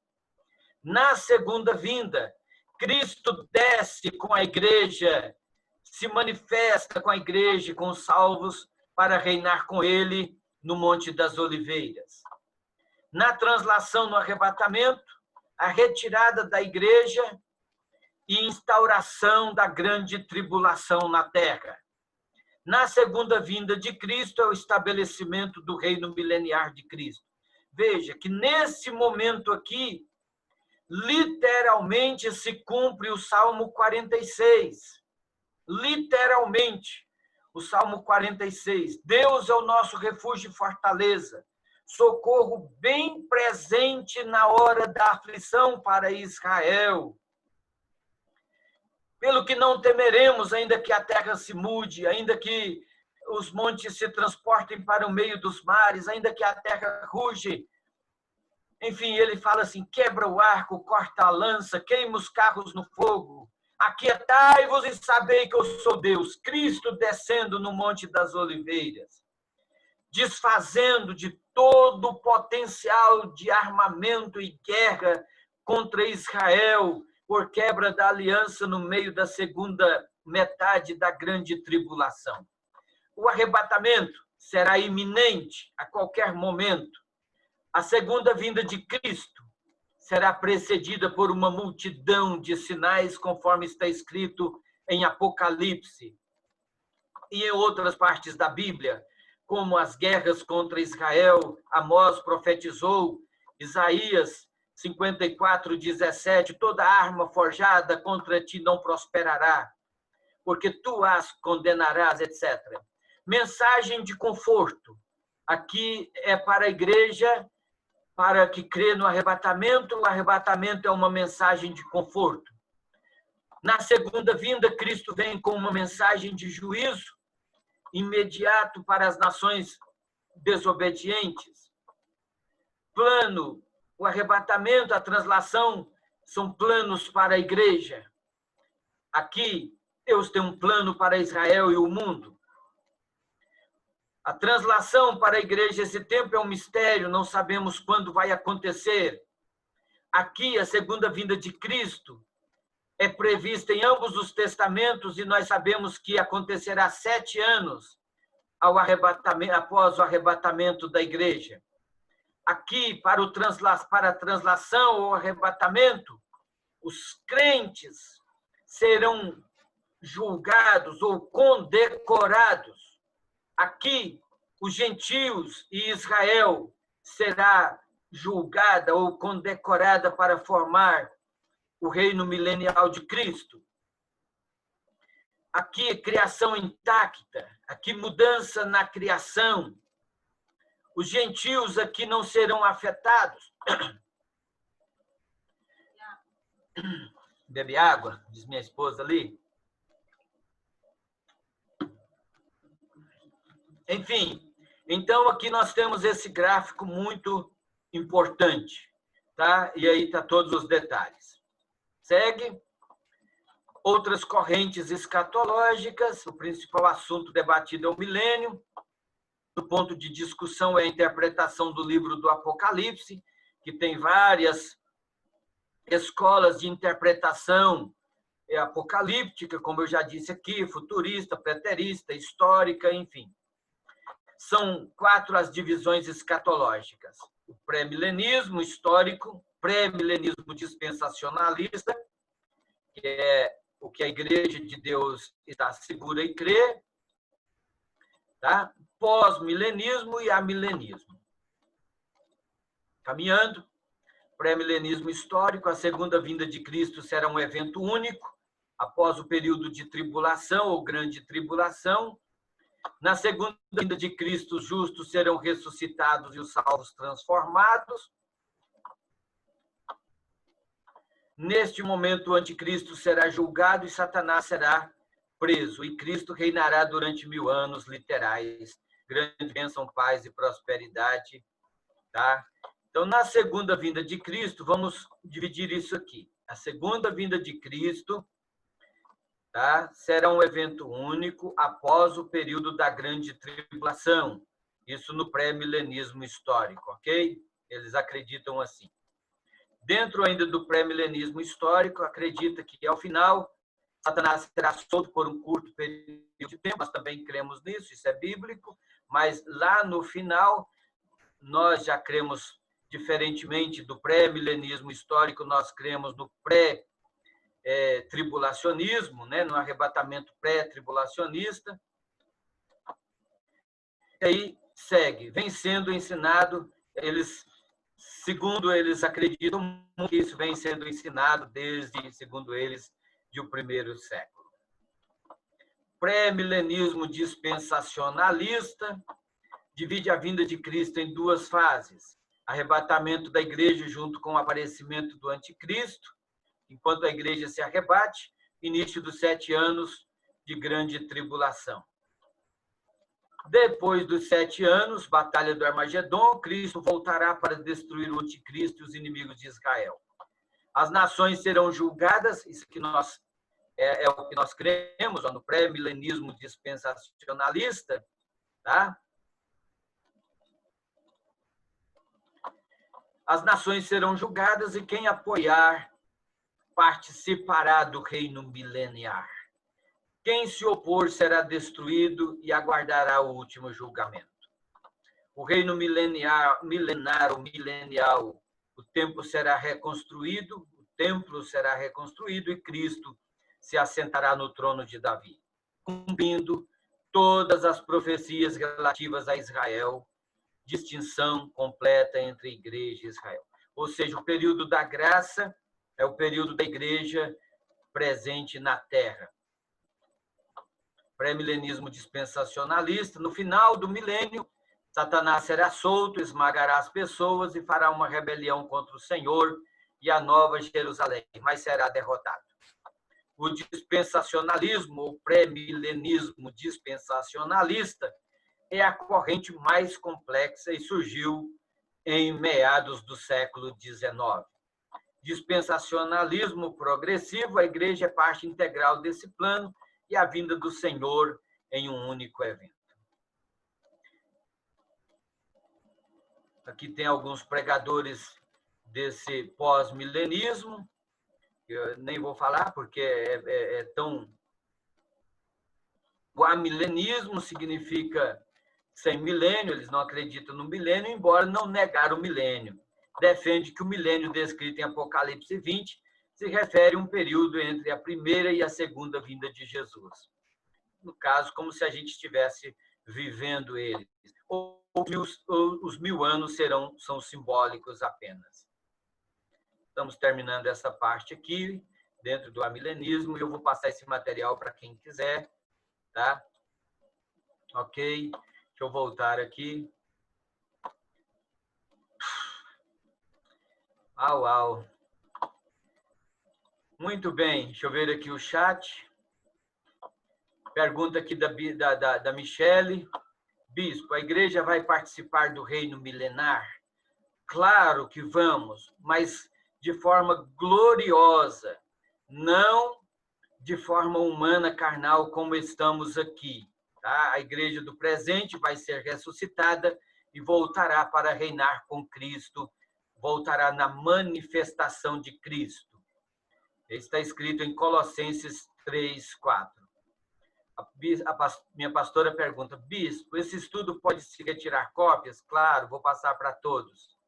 Na segunda vinda, Cristo desce com a igreja, se manifesta com a igreja, com os salvos, para reinar com ele no Monte das Oliveiras. Na translação, no arrebatamento, a retirada da igreja e instauração da grande tribulação na terra. Na segunda vinda de Cristo, é o estabelecimento do reino mileniar de Cristo. Veja que nesse momento aqui, literalmente se cumpre o Salmo 46. Literalmente, o Salmo 46. Deus é o nosso refúgio e fortaleza, socorro bem presente na hora da aflição para Israel. Pelo que não temeremos, ainda que a terra se mude, ainda que os montes se transportem para o meio dos mares, ainda que a terra ruge. Enfim, ele fala assim, quebra o arco, corta a lança, queima os carros no fogo. Aquietai-vos e sabei que eu sou Deus. Cristo descendo no Monte das Oliveiras, desfazendo de todo o potencial de armamento e guerra contra Israel, por quebra da aliança no meio da segunda metade da grande tribulação. O arrebatamento será iminente a qualquer momento. A segunda vinda de Cristo será precedida por uma multidão de sinais, conforme está escrito em Apocalipse e em outras partes da Bíblia, como as guerras contra Israel. Amós profetizou, Isaías 54:17, toda arma forjada contra ti não prosperará, porque tu as condenarás, etc. Mensagem de conforto. Aqui é para a igreja, para que crê no arrebatamento. O arrebatamento é uma mensagem de conforto. Na segunda vinda, Cristo vem com uma mensagem de juízo imediato para as nações desobedientes. Plano, o arrebatamento, a translação são planos para a igreja. Aqui, Deus tem um plano para Israel e o mundo. A translação para a igreja, esse tempo é um mistério, não sabemos quando vai acontecer. Aqui, a segunda vinda de Cristo é prevista em ambos os testamentos e nós sabemos que acontecerá 7 anos após o arrebatamento da igreja. Aqui, para a translação ou arrebatamento, os crentes serão julgados ou condecorados. Aqui, os gentios e Israel será julgada ou condecorada para formar o reino milenial de Cristo. Aqui, criação intacta. Aqui, mudança na criação. Os gentios aqui não serão afetados. Bebe água, diz minha esposa ali. Enfim, então aqui nós temos esse gráfico muito importante, tá? E aí tá todos os detalhes. Segue. Outras correntes escatológicas, o principal assunto debatido é o milênio. O ponto de discussão é a interpretação do livro do Apocalipse, que tem várias escolas de interpretação apocalíptica, como eu já disse aqui, futurista, preterista, histórica, enfim. São 4 as divisões escatológicas. O pré-milenismo histórico, pré-milenismo dispensacionalista que é o que a Igreja de Deus está segura e crê, tá? Pós-milenismo e amilenismo. Caminhando, pré-milenismo histórico, a segunda vinda de Cristo será um evento único, após o período de tribulação ou grande tribulação. Na segunda vinda de Cristo, os justos serão ressuscitados e os salvos transformados. Neste momento, o anticristo será julgado e Satanás será preso. E Cristo reinará durante 1000 anos literais. Grande bênção, paz e prosperidade. Tá? Então, na segunda vinda de Cristo, vamos dividir isso aqui. A segunda vinda de Cristo, tá, será um evento único após o período da grande tribulação. Isso no pré-milenismo histórico, ok? Eles acreditam assim. Dentro ainda do pré-milenismo histórico, acredita que, ao final, Satanás será solto por um curto período de tempo. Nós também cremos nisso, isso é bíblico. Mas lá no final, nós já cremos, diferentemente do pré-milenismo histórico, nós cremos no pré-tribulacionismo, né? No arrebatamento pré-tribulacionista. E aí segue, vem sendo ensinado, segundo eles acreditam que isso vem sendo ensinado desde, segundo eles, do primeiro século. Pré-milenismo dispensacionalista divide a vinda de Cristo em 2 fases. Arrebatamento da igreja junto com o aparecimento do anticristo, enquanto a igreja se arrebate, início dos 7 anos de grande tribulação. Depois dos 7 anos, batalha do Armagedon, Cristo voltará para destruir o anticristo e os inimigos de Israel. As nações serão julgadas, isso que é o que nós cremos, no pré-milenismo dispensacionalista, tá? As nações serão julgadas e quem apoiar participará do reino mileniar. Quem se opor será destruído e aguardará o último julgamento. O reino milenar ou milenial, o templo será reconstruído e Cristo se assentará no trono de Davi, cumprindo todas as profecias relativas a Israel, distinção completa entre igreja e Israel. Ou seja, o período da graça é o período da igreja presente na terra. Pré-milenismo dispensacionalista, no final do milênio, Satanás será solto, esmagará as pessoas e fará uma rebelião contra o Senhor e a nova Jerusalém, mas será derrotado. O dispensacionalismo, ou pré-milenismo dispensacionalista, é a corrente mais complexa e surgiu em meados do século XIX. Dispensacionalismo progressivo, a igreja é parte integral desse plano e a vinda do Senhor em um único evento. Aqui tem alguns pregadores desse pós-milenismo, eu nem vou falar porque é tão... O amilenismo significa sem milênio, eles não acreditam no milênio, embora não negar o milênio. Defende que o milênio descrito em Apocalipse 20 se refere a um período entre a primeira e a segunda vinda de Jesus. No caso, como se a gente estivesse vivendo ele. Ou os 1000 anos são simbólicos apenas. Estamos terminando essa parte aqui, dentro do amilenismo, e eu vou passar esse material para quem quiser, tá? Ok? Deixa eu voltar aqui. Uau! Muito bem, deixa eu ver aqui o chat. Pergunta aqui da Michele. Bispo, a igreja vai participar do reino milenar? Claro que vamos, mas de forma gloriosa, não de forma humana, carnal, como estamos aqui. Tá? A igreja do presente vai ser ressuscitada e voltará para reinar com Cristo, voltará na manifestação de Cristo. Está escrito em Colossenses 3:4. Minha pastora pergunta, bispo, esse estudo pode se retirar cópias? Claro, vou passar para todos.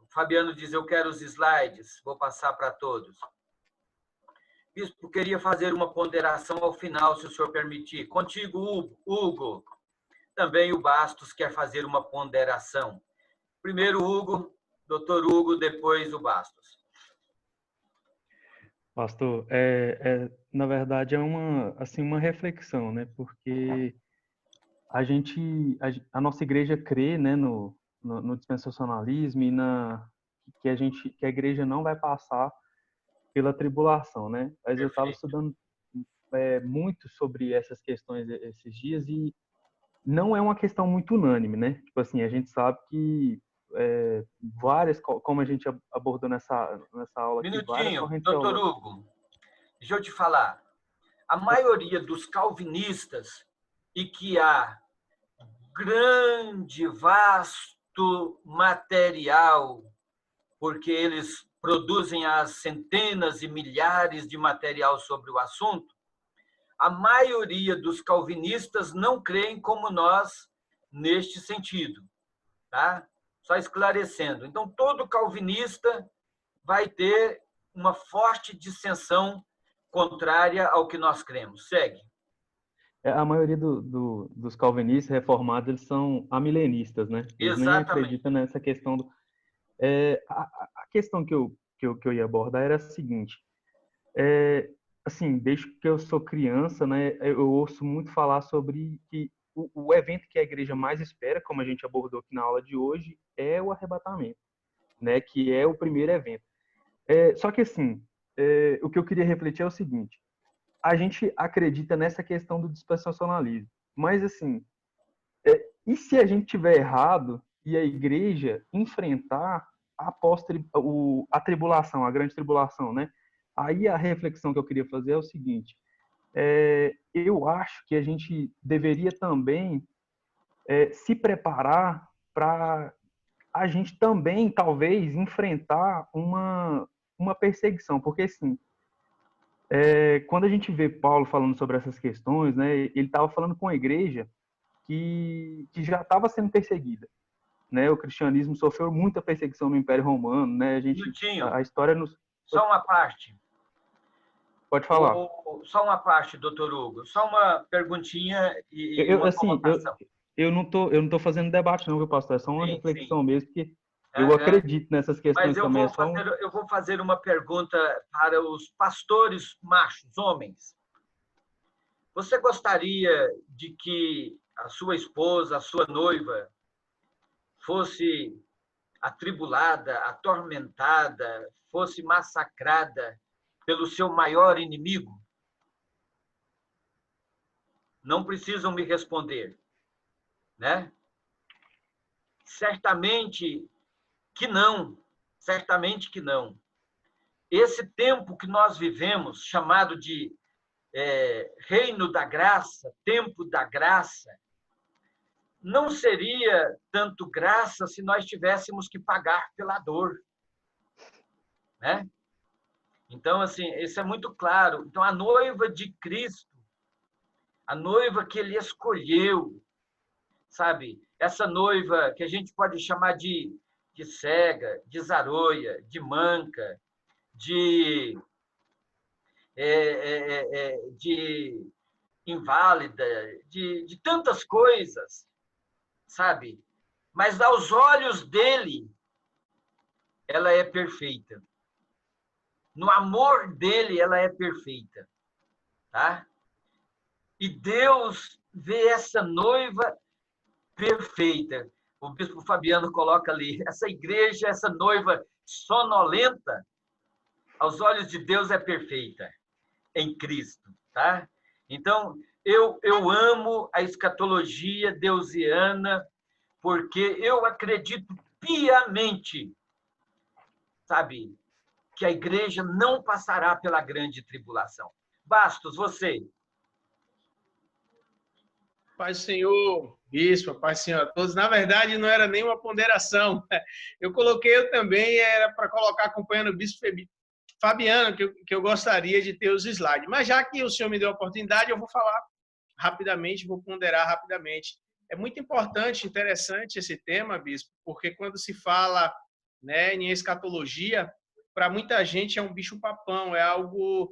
O Fabiano diz, eu quero os slides, vou passar para todos. bispo queria fazer uma ponderação ao final, se o senhor permitir. Contigo, Hugo. Também o Bastos quer fazer uma ponderação. Primeiro Hugo, doutor Hugo, depois o Bastos. Pastor, na verdade é uma reflexão, né? Porque a nossa igreja crê, né, no dispensacionalismo e que a igreja não vai passar pela tribulação, né? Mas eu estava estudando muito sobre essas questões esses dias e não é uma questão muito unânime, né? Tipo assim, a gente sabe que várias, como a gente abordou nessa aula aqui, várias Minutinho, correntes doutor teológicas. Hugo, deixa eu te falar. A maioria dos calvinistas, e que há grande, vasto material, porque eles produzem as centenas e milhares de material sobre o assunto, a maioria dos calvinistas não creem como nós neste sentido, tá? Só esclarecendo. Então, todo calvinista vai ter uma forte dissensão contrária ao que nós cremos. Segue. A maioria dos calvinistas reformados, eles são amilenistas, né? Eles nem Exatamente. acreditam nessa questão a questão que eu ia abordar era a seguinte. Assim, desde que eu sou criança, né, eu ouço muito falar sobre que o evento que a igreja mais espera, como a gente abordou aqui na aula de hoje, é o arrebatamento, né, que é o primeiro evento. Só que, assim, o que eu queria refletir é o seguinte: a gente acredita nessa questão do dispensacionalismo, mas, assim, e se a gente tiver errado e a igreja enfrentar a tribulação, a grande tribulação, né? Aí a reflexão que eu queria fazer é o seguinte: eu acho que a gente deveria também se preparar para a gente também, talvez, enfrentar uma perseguição, porque, assim, quando a gente vê Paulo falando sobre essas questões, né, ele estava falando com a igreja que já estava sendo perseguida, né? O cristianismo sofreu muita perseguição no Império Romano, né? A história nos... Só uma parte. Pode falar. Só uma parte, doutor Hugo. Só uma perguntinha e uma colocação. Eu não tô fazendo debate não, viu, pastor? É só uma reflexão mesmo, porque eu Uhum. acredito nessas questões. Mas eu vou fazer uma pergunta para os pastores machos, homens. Você gostaria de que a sua esposa, a sua noiva, fosse atribulada, atormentada, fosse massacrada pelo seu maior inimigo? Não precisam me responder, né? Certamente que não, certamente que não. Esse tempo que nós vivemos, chamado de reino da graça, tempo da graça, não seria tanto graça se nós tivéssemos que pagar pela dor, né? Então, assim, isso é muito claro. Então, a noiva de Cristo, a noiva que ele escolheu, sabe? Essa noiva que a gente pode chamar de cega, de zaroia, de manca, de inválida, de tantas coisas, sabe? Mas aos olhos dele, ela é perfeita. No amor dele, ela é perfeita, tá? E Deus vê essa noiva perfeita. O bispo Fabiano coloca ali, essa igreja, essa noiva sonolenta, aos olhos de Deus é perfeita, em Cristo, tá? Então, eu amo a escatologia deusiana, porque eu acredito piamente, sabe, que a igreja não passará pela grande tribulação. Bastos, você. Paz do Senhor, bispo, paz do Senhor a todos. Na verdade, não era nenhuma ponderação. Eu coloquei, eu também, era para colocar acompanhando o bispo Fabiano, que eu gostaria de ter os slides. Mas já que o senhor me deu a oportunidade, eu vou falar rapidamente, vou ponderar rapidamente. É muito importante, interessante esse tema, bispo, porque quando se fala, né, em escatologia, para muita gente é um bicho-papão, é algo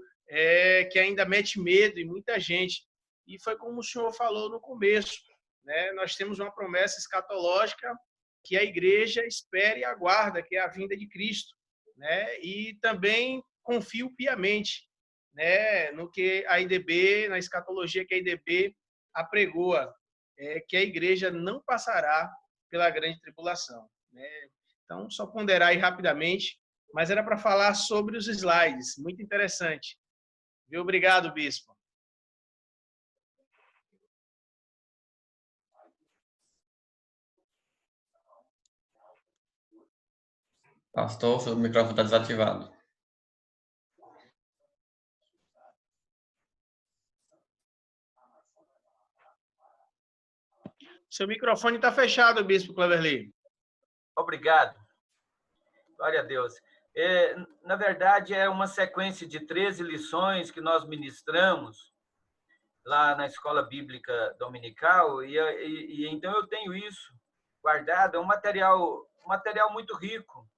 que ainda mete medo em muita gente. E foi como o senhor falou no começo, né? Nós temos uma promessa escatológica que a igreja espera e aguarda, que é a vinda de Cristo, né? E também confio piamente, né, no que a IDB, na escatologia que a IDB apregoa, que a igreja não passará pela grande tribulação, né? Então, só ponderar aí rapidamente, mas era para falar sobre os slides, muito interessante. Viu? Obrigado, bispo. Pastor, seu microfone está desativado. Seu microfone está fechado, bispo Cleverly. Obrigado. Glória a Deus. Na verdade, é uma sequência de 13 lições que nós ministramos lá na Escola Bíblica Dominical, e então eu tenho isso guardado. É um material muito rico,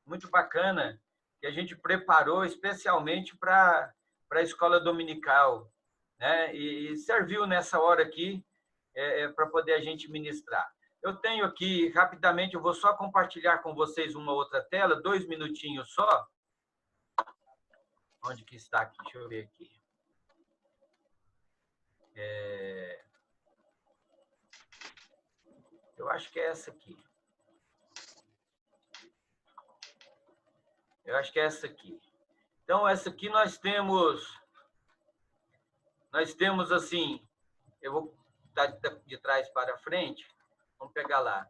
muito bacana, que a gente preparou especialmente para a Escola Dominical, né? E serviu nessa hora aqui para poder a gente ministrar. Eu tenho aqui, rapidamente, eu vou só compartilhar com vocês uma outra tela, 2 minutinhos só. Onde que está aqui? Deixa eu ver aqui. Eu acho que é essa aqui. Eu acho que é essa aqui. Então, essa aqui nós temos assim, eu vou dar de trás para frente. Vamos pegar lá.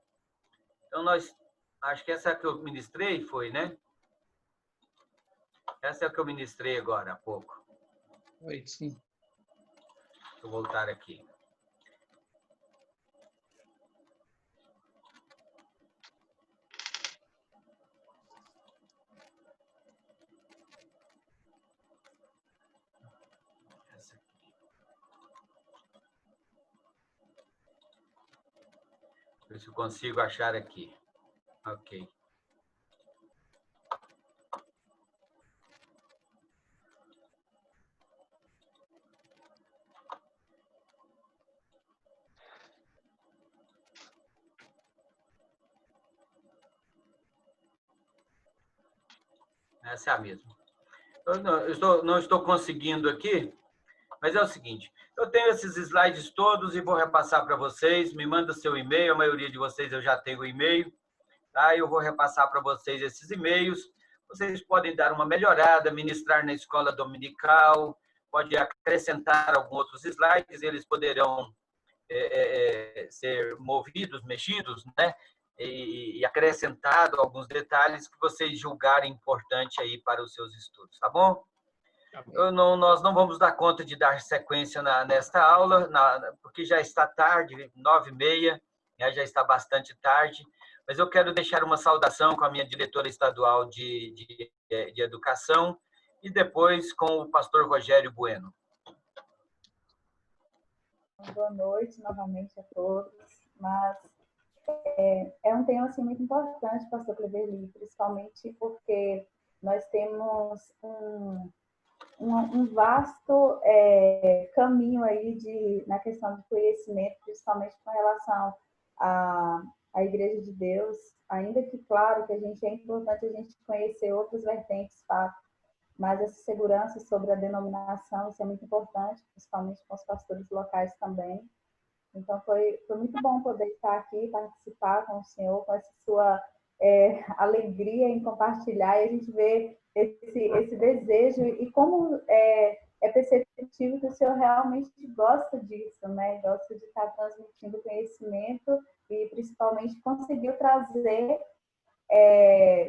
Então, acho que essa que eu ministrei foi, né? Essa é a que eu ministrei agora, há pouco. Oi, sim. Deixa eu voltar aqui. Essa aqui. Ver se eu consigo achar aqui. Ok. Essa é a mesma. Eu não estou conseguindo aqui, mas é o seguinte, eu tenho esses slides todos e vou repassar para vocês. Me manda seu e-mail, a maioria de vocês eu já tenho o e-mail, tá? Eu vou repassar para vocês esses e-mails. Vocês podem dar uma melhorada, ministrar na escola dominical, pode acrescentar alguns outros slides, eles poderão ser movidos, mexidos, né? E acrescentado alguns detalhes que vocês julgarem importante aí para os seus estudos, tá bom? Nós não vamos dar conta de dar sequência nesta aula, porque já está tarde, 9h30, já está bastante tarde, mas eu quero deixar uma saudação com a minha diretora estadual de educação e depois com o pastor Rogério Bueno. Boa noite novamente a todos, mas é um tema assim, muito importante, pastor Cleverly, principalmente porque nós temos um vasto caminho aí na questão do conhecimento, principalmente com relação à Igreja de Deus, ainda que, claro, que é importante a gente conhecer outras vertentes, fato, mas essa segurança sobre a denominação, isso é muito importante, principalmente com os pastores locais também. Então, foi muito bom poder estar aqui, participar com o senhor, com essa sua alegria em compartilhar, e a gente vê esse desejo e como é perceptível que o senhor realmente gosta disso, né? Gosta de estar transmitindo conhecimento e, principalmente, conseguiu trazer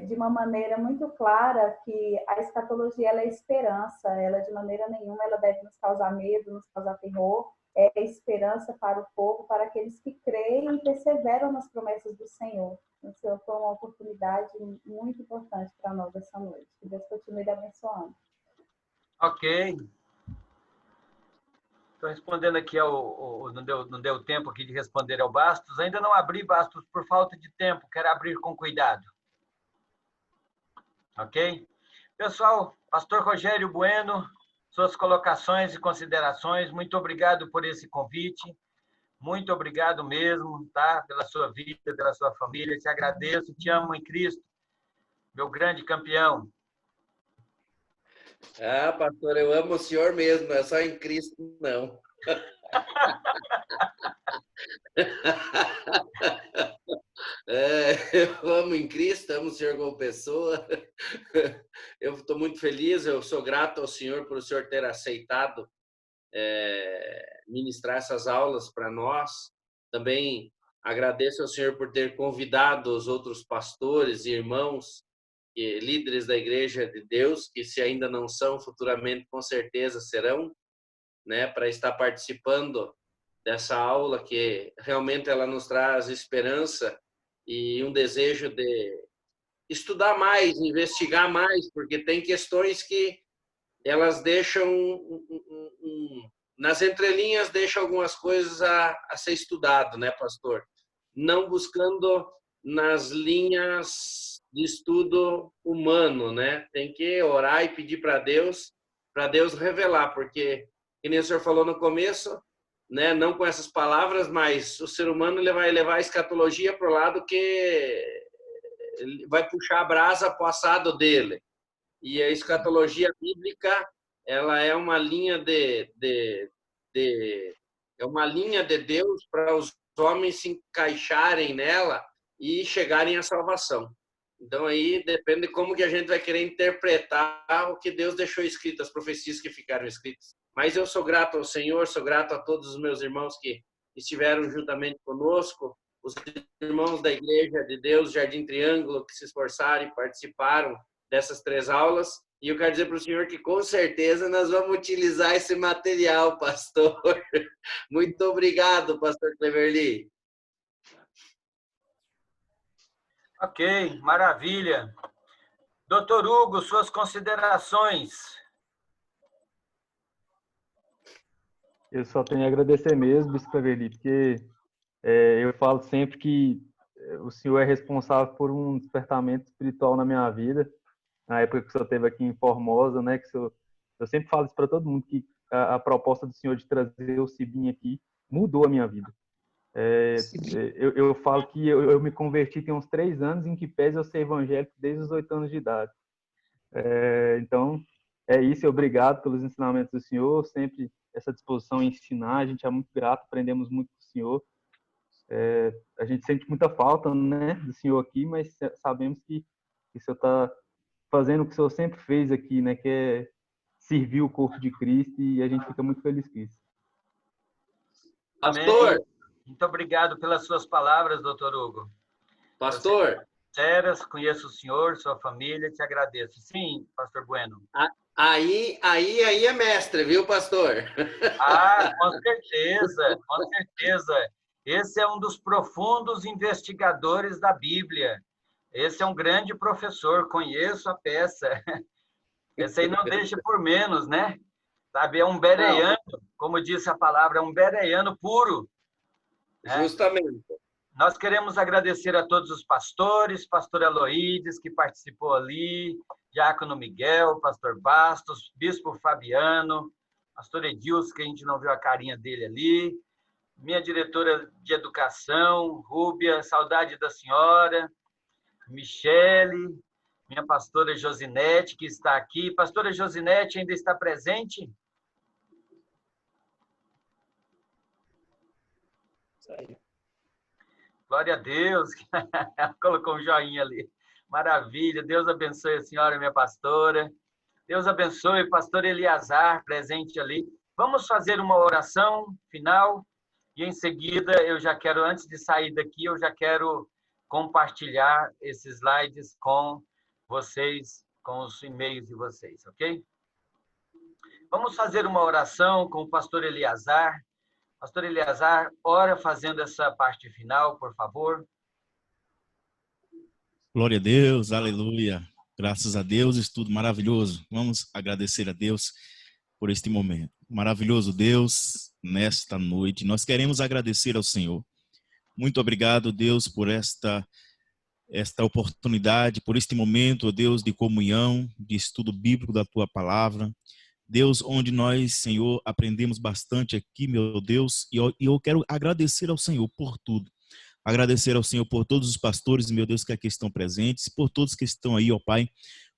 de uma maneira muito clara que a escatologia ela é esperança, ela de maneira nenhuma ela deve nos causar medo, nos causar terror, é esperança para o povo, para aqueles que creem e perseveram nas promessas do Senhor. Então, foi uma oportunidade muito importante para nós essa noite. Que Deus continue abençoando. Ok. Estou respondendo aqui não deu tempo aqui de responder ao Bastos. Ainda não abri, Bastos, por falta de tempo. Quero abrir com cuidado. Ok? Pessoal, pastor Rogério Bueno, suas colocações e considerações. Muito obrigado por esse convite. Muito obrigado mesmo, tá? Pela sua vida, pela sua família. Te agradeço, te amo em Cristo, meu grande campeão. Ah, pastor, eu amo o senhor mesmo, não é só em Cristo, não. Eu amo em Cristo, amo o senhor como pessoa. Eu estou muito feliz, eu sou grato ao senhor por o senhor ter aceitado ministrar essas aulas para nós. Também agradeço ao senhor por ter convidado os outros pastores e irmãos e líderes da Igreja de Deus, que se ainda não são, futuramente com certeza serão, né, para estar participando dessa aula, que realmente ela nos traz esperança e um desejo de estudar mais, investigar mais, porque tem questões que elas deixam, nas entrelinhas, deixam algumas coisas a ser estudado, né, pastor? Não buscando nas linhas de estudo humano, né? Tem que orar e pedir para Deus revelar, porque, que nem o senhor falou no começo, né? Não com essas palavras, mas o ser humano ele vai levar a escatologia para o lado que vai puxar a brasa para o assado dele. E a escatologia bíblica, ela é uma linha é uma linha de Deus para os homens se encaixarem nela e chegarem à salvação. Então aí depende de como que a gente vai querer interpretar o que Deus deixou escrito, as profecias que ficaram escritas. Mas eu sou grato ao Senhor, sou grato a todos os meus irmãos que estiveram juntamente conosco, os irmãos da Igreja de Deus, Jardim Triângulo, que se esforçaram e participaram dessas 3 aulas. E eu quero dizer para o senhor que, com certeza, nós vamos utilizar esse material, pastor. Muito obrigado, pastor Cleverly. Ok, maravilha. Doutor Hugo, suas considerações. Eu só tenho a agradecer mesmo, Bispo Cleverly, porque eu falo sempre que o senhor é responsável por um despertamento espiritual na minha vida. Na época que o senhor esteve aqui em Formosa, né? Que eu sempre falo isso para todo mundo, que a proposta do senhor de trazer o Cibim aqui mudou a minha vida. Eu falo que eu me converti tem uns 3 anos, em que pese eu ser evangélico desde os 8 anos de idade. Então, é isso. Obrigado pelos ensinamentos do senhor, sempre essa disposição em ensinar. A gente é muito grato, aprendemos muito com o senhor. A gente sente muita falta, né, do senhor aqui, mas sabemos que o senhor está fazendo o que o senhor sempre fez aqui, né, que é servir o corpo de Cristo, e a gente fica muito feliz com isso. Pastor! Muito obrigado pelas suas palavras, doutor Hugo. Pastor! Sinceras, conheço o senhor, sua família, te agradeço. Sim, pastor Bueno. Aí é mestre, viu, pastor? Ah, com certeza, com certeza. Esse é um dos profundos investigadores da Bíblia. Esse é um grande professor, conheço a peça. Esse aí não deixa por menos, né? Sabe, é um bereano, como disse a palavra, é um bereano puro. Né? Justamente. Nós queremos agradecer a todos os pastores, pastor Aloídes, que participou ali, diácono Miguel, pastor Bastos, bispo Fabiano, pastor Edilson, que a gente não viu a carinha dele ali, minha diretora de educação, Rúbia, saudade da senhora, Michele, minha pastora Josinete, que está aqui. Pastora Josinete ainda está presente? Glória a Deus. Colocou um joinha ali. Maravilha. Deus abençoe a senhora, minha pastora. Deus abençoe o pastor Eliazar, presente ali. Vamos fazer uma oração final e, em seguida, eu já quero, antes de sair daqui, eu já quero compartilhar esses slides com vocês, com os e-mails de vocês, ok? Vamos fazer uma oração com o pastor Eliazar. Pastor Eliazar, ora fazendo essa parte final, por favor. Glória a Deus, aleluia. Graças a Deus, estudo maravilhoso. Vamos agradecer a Deus por este momento. Maravilhoso Deus, nesta noite, nós queremos agradecer ao Senhor. Muito obrigado, Deus, por esta oportunidade, por este momento, ó Deus, de comunhão, de estudo bíblico da Tua Palavra. Deus, onde nós, Senhor, aprendemos bastante aqui, meu Deus, e eu quero agradecer ao Senhor por tudo. Agradecer ao Senhor por todos os pastores, meu Deus, que aqui estão presentes, por todos que estão aí, ó Pai.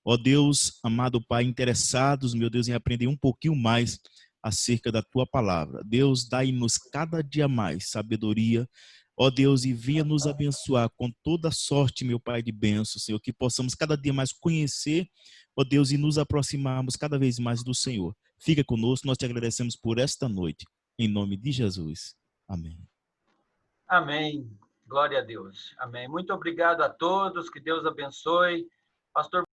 Ó Deus, amado Pai, interessados, meu Deus, em aprender um pouquinho mais acerca da Tua palavra. Deus, dai-nos cada dia mais sabedoria, ó Deus, e venha nos abençoar com toda sorte, meu Pai, de bênção, Senhor, que possamos cada dia mais conhecer, ó Deus, e nos aproximarmos cada vez mais do Senhor. Fica conosco, nós te agradecemos por esta noite. Em nome de Jesus. Amém. Amém. Glória a Deus. Amém. Muito obrigado a todos. Que Deus abençoe. Pastor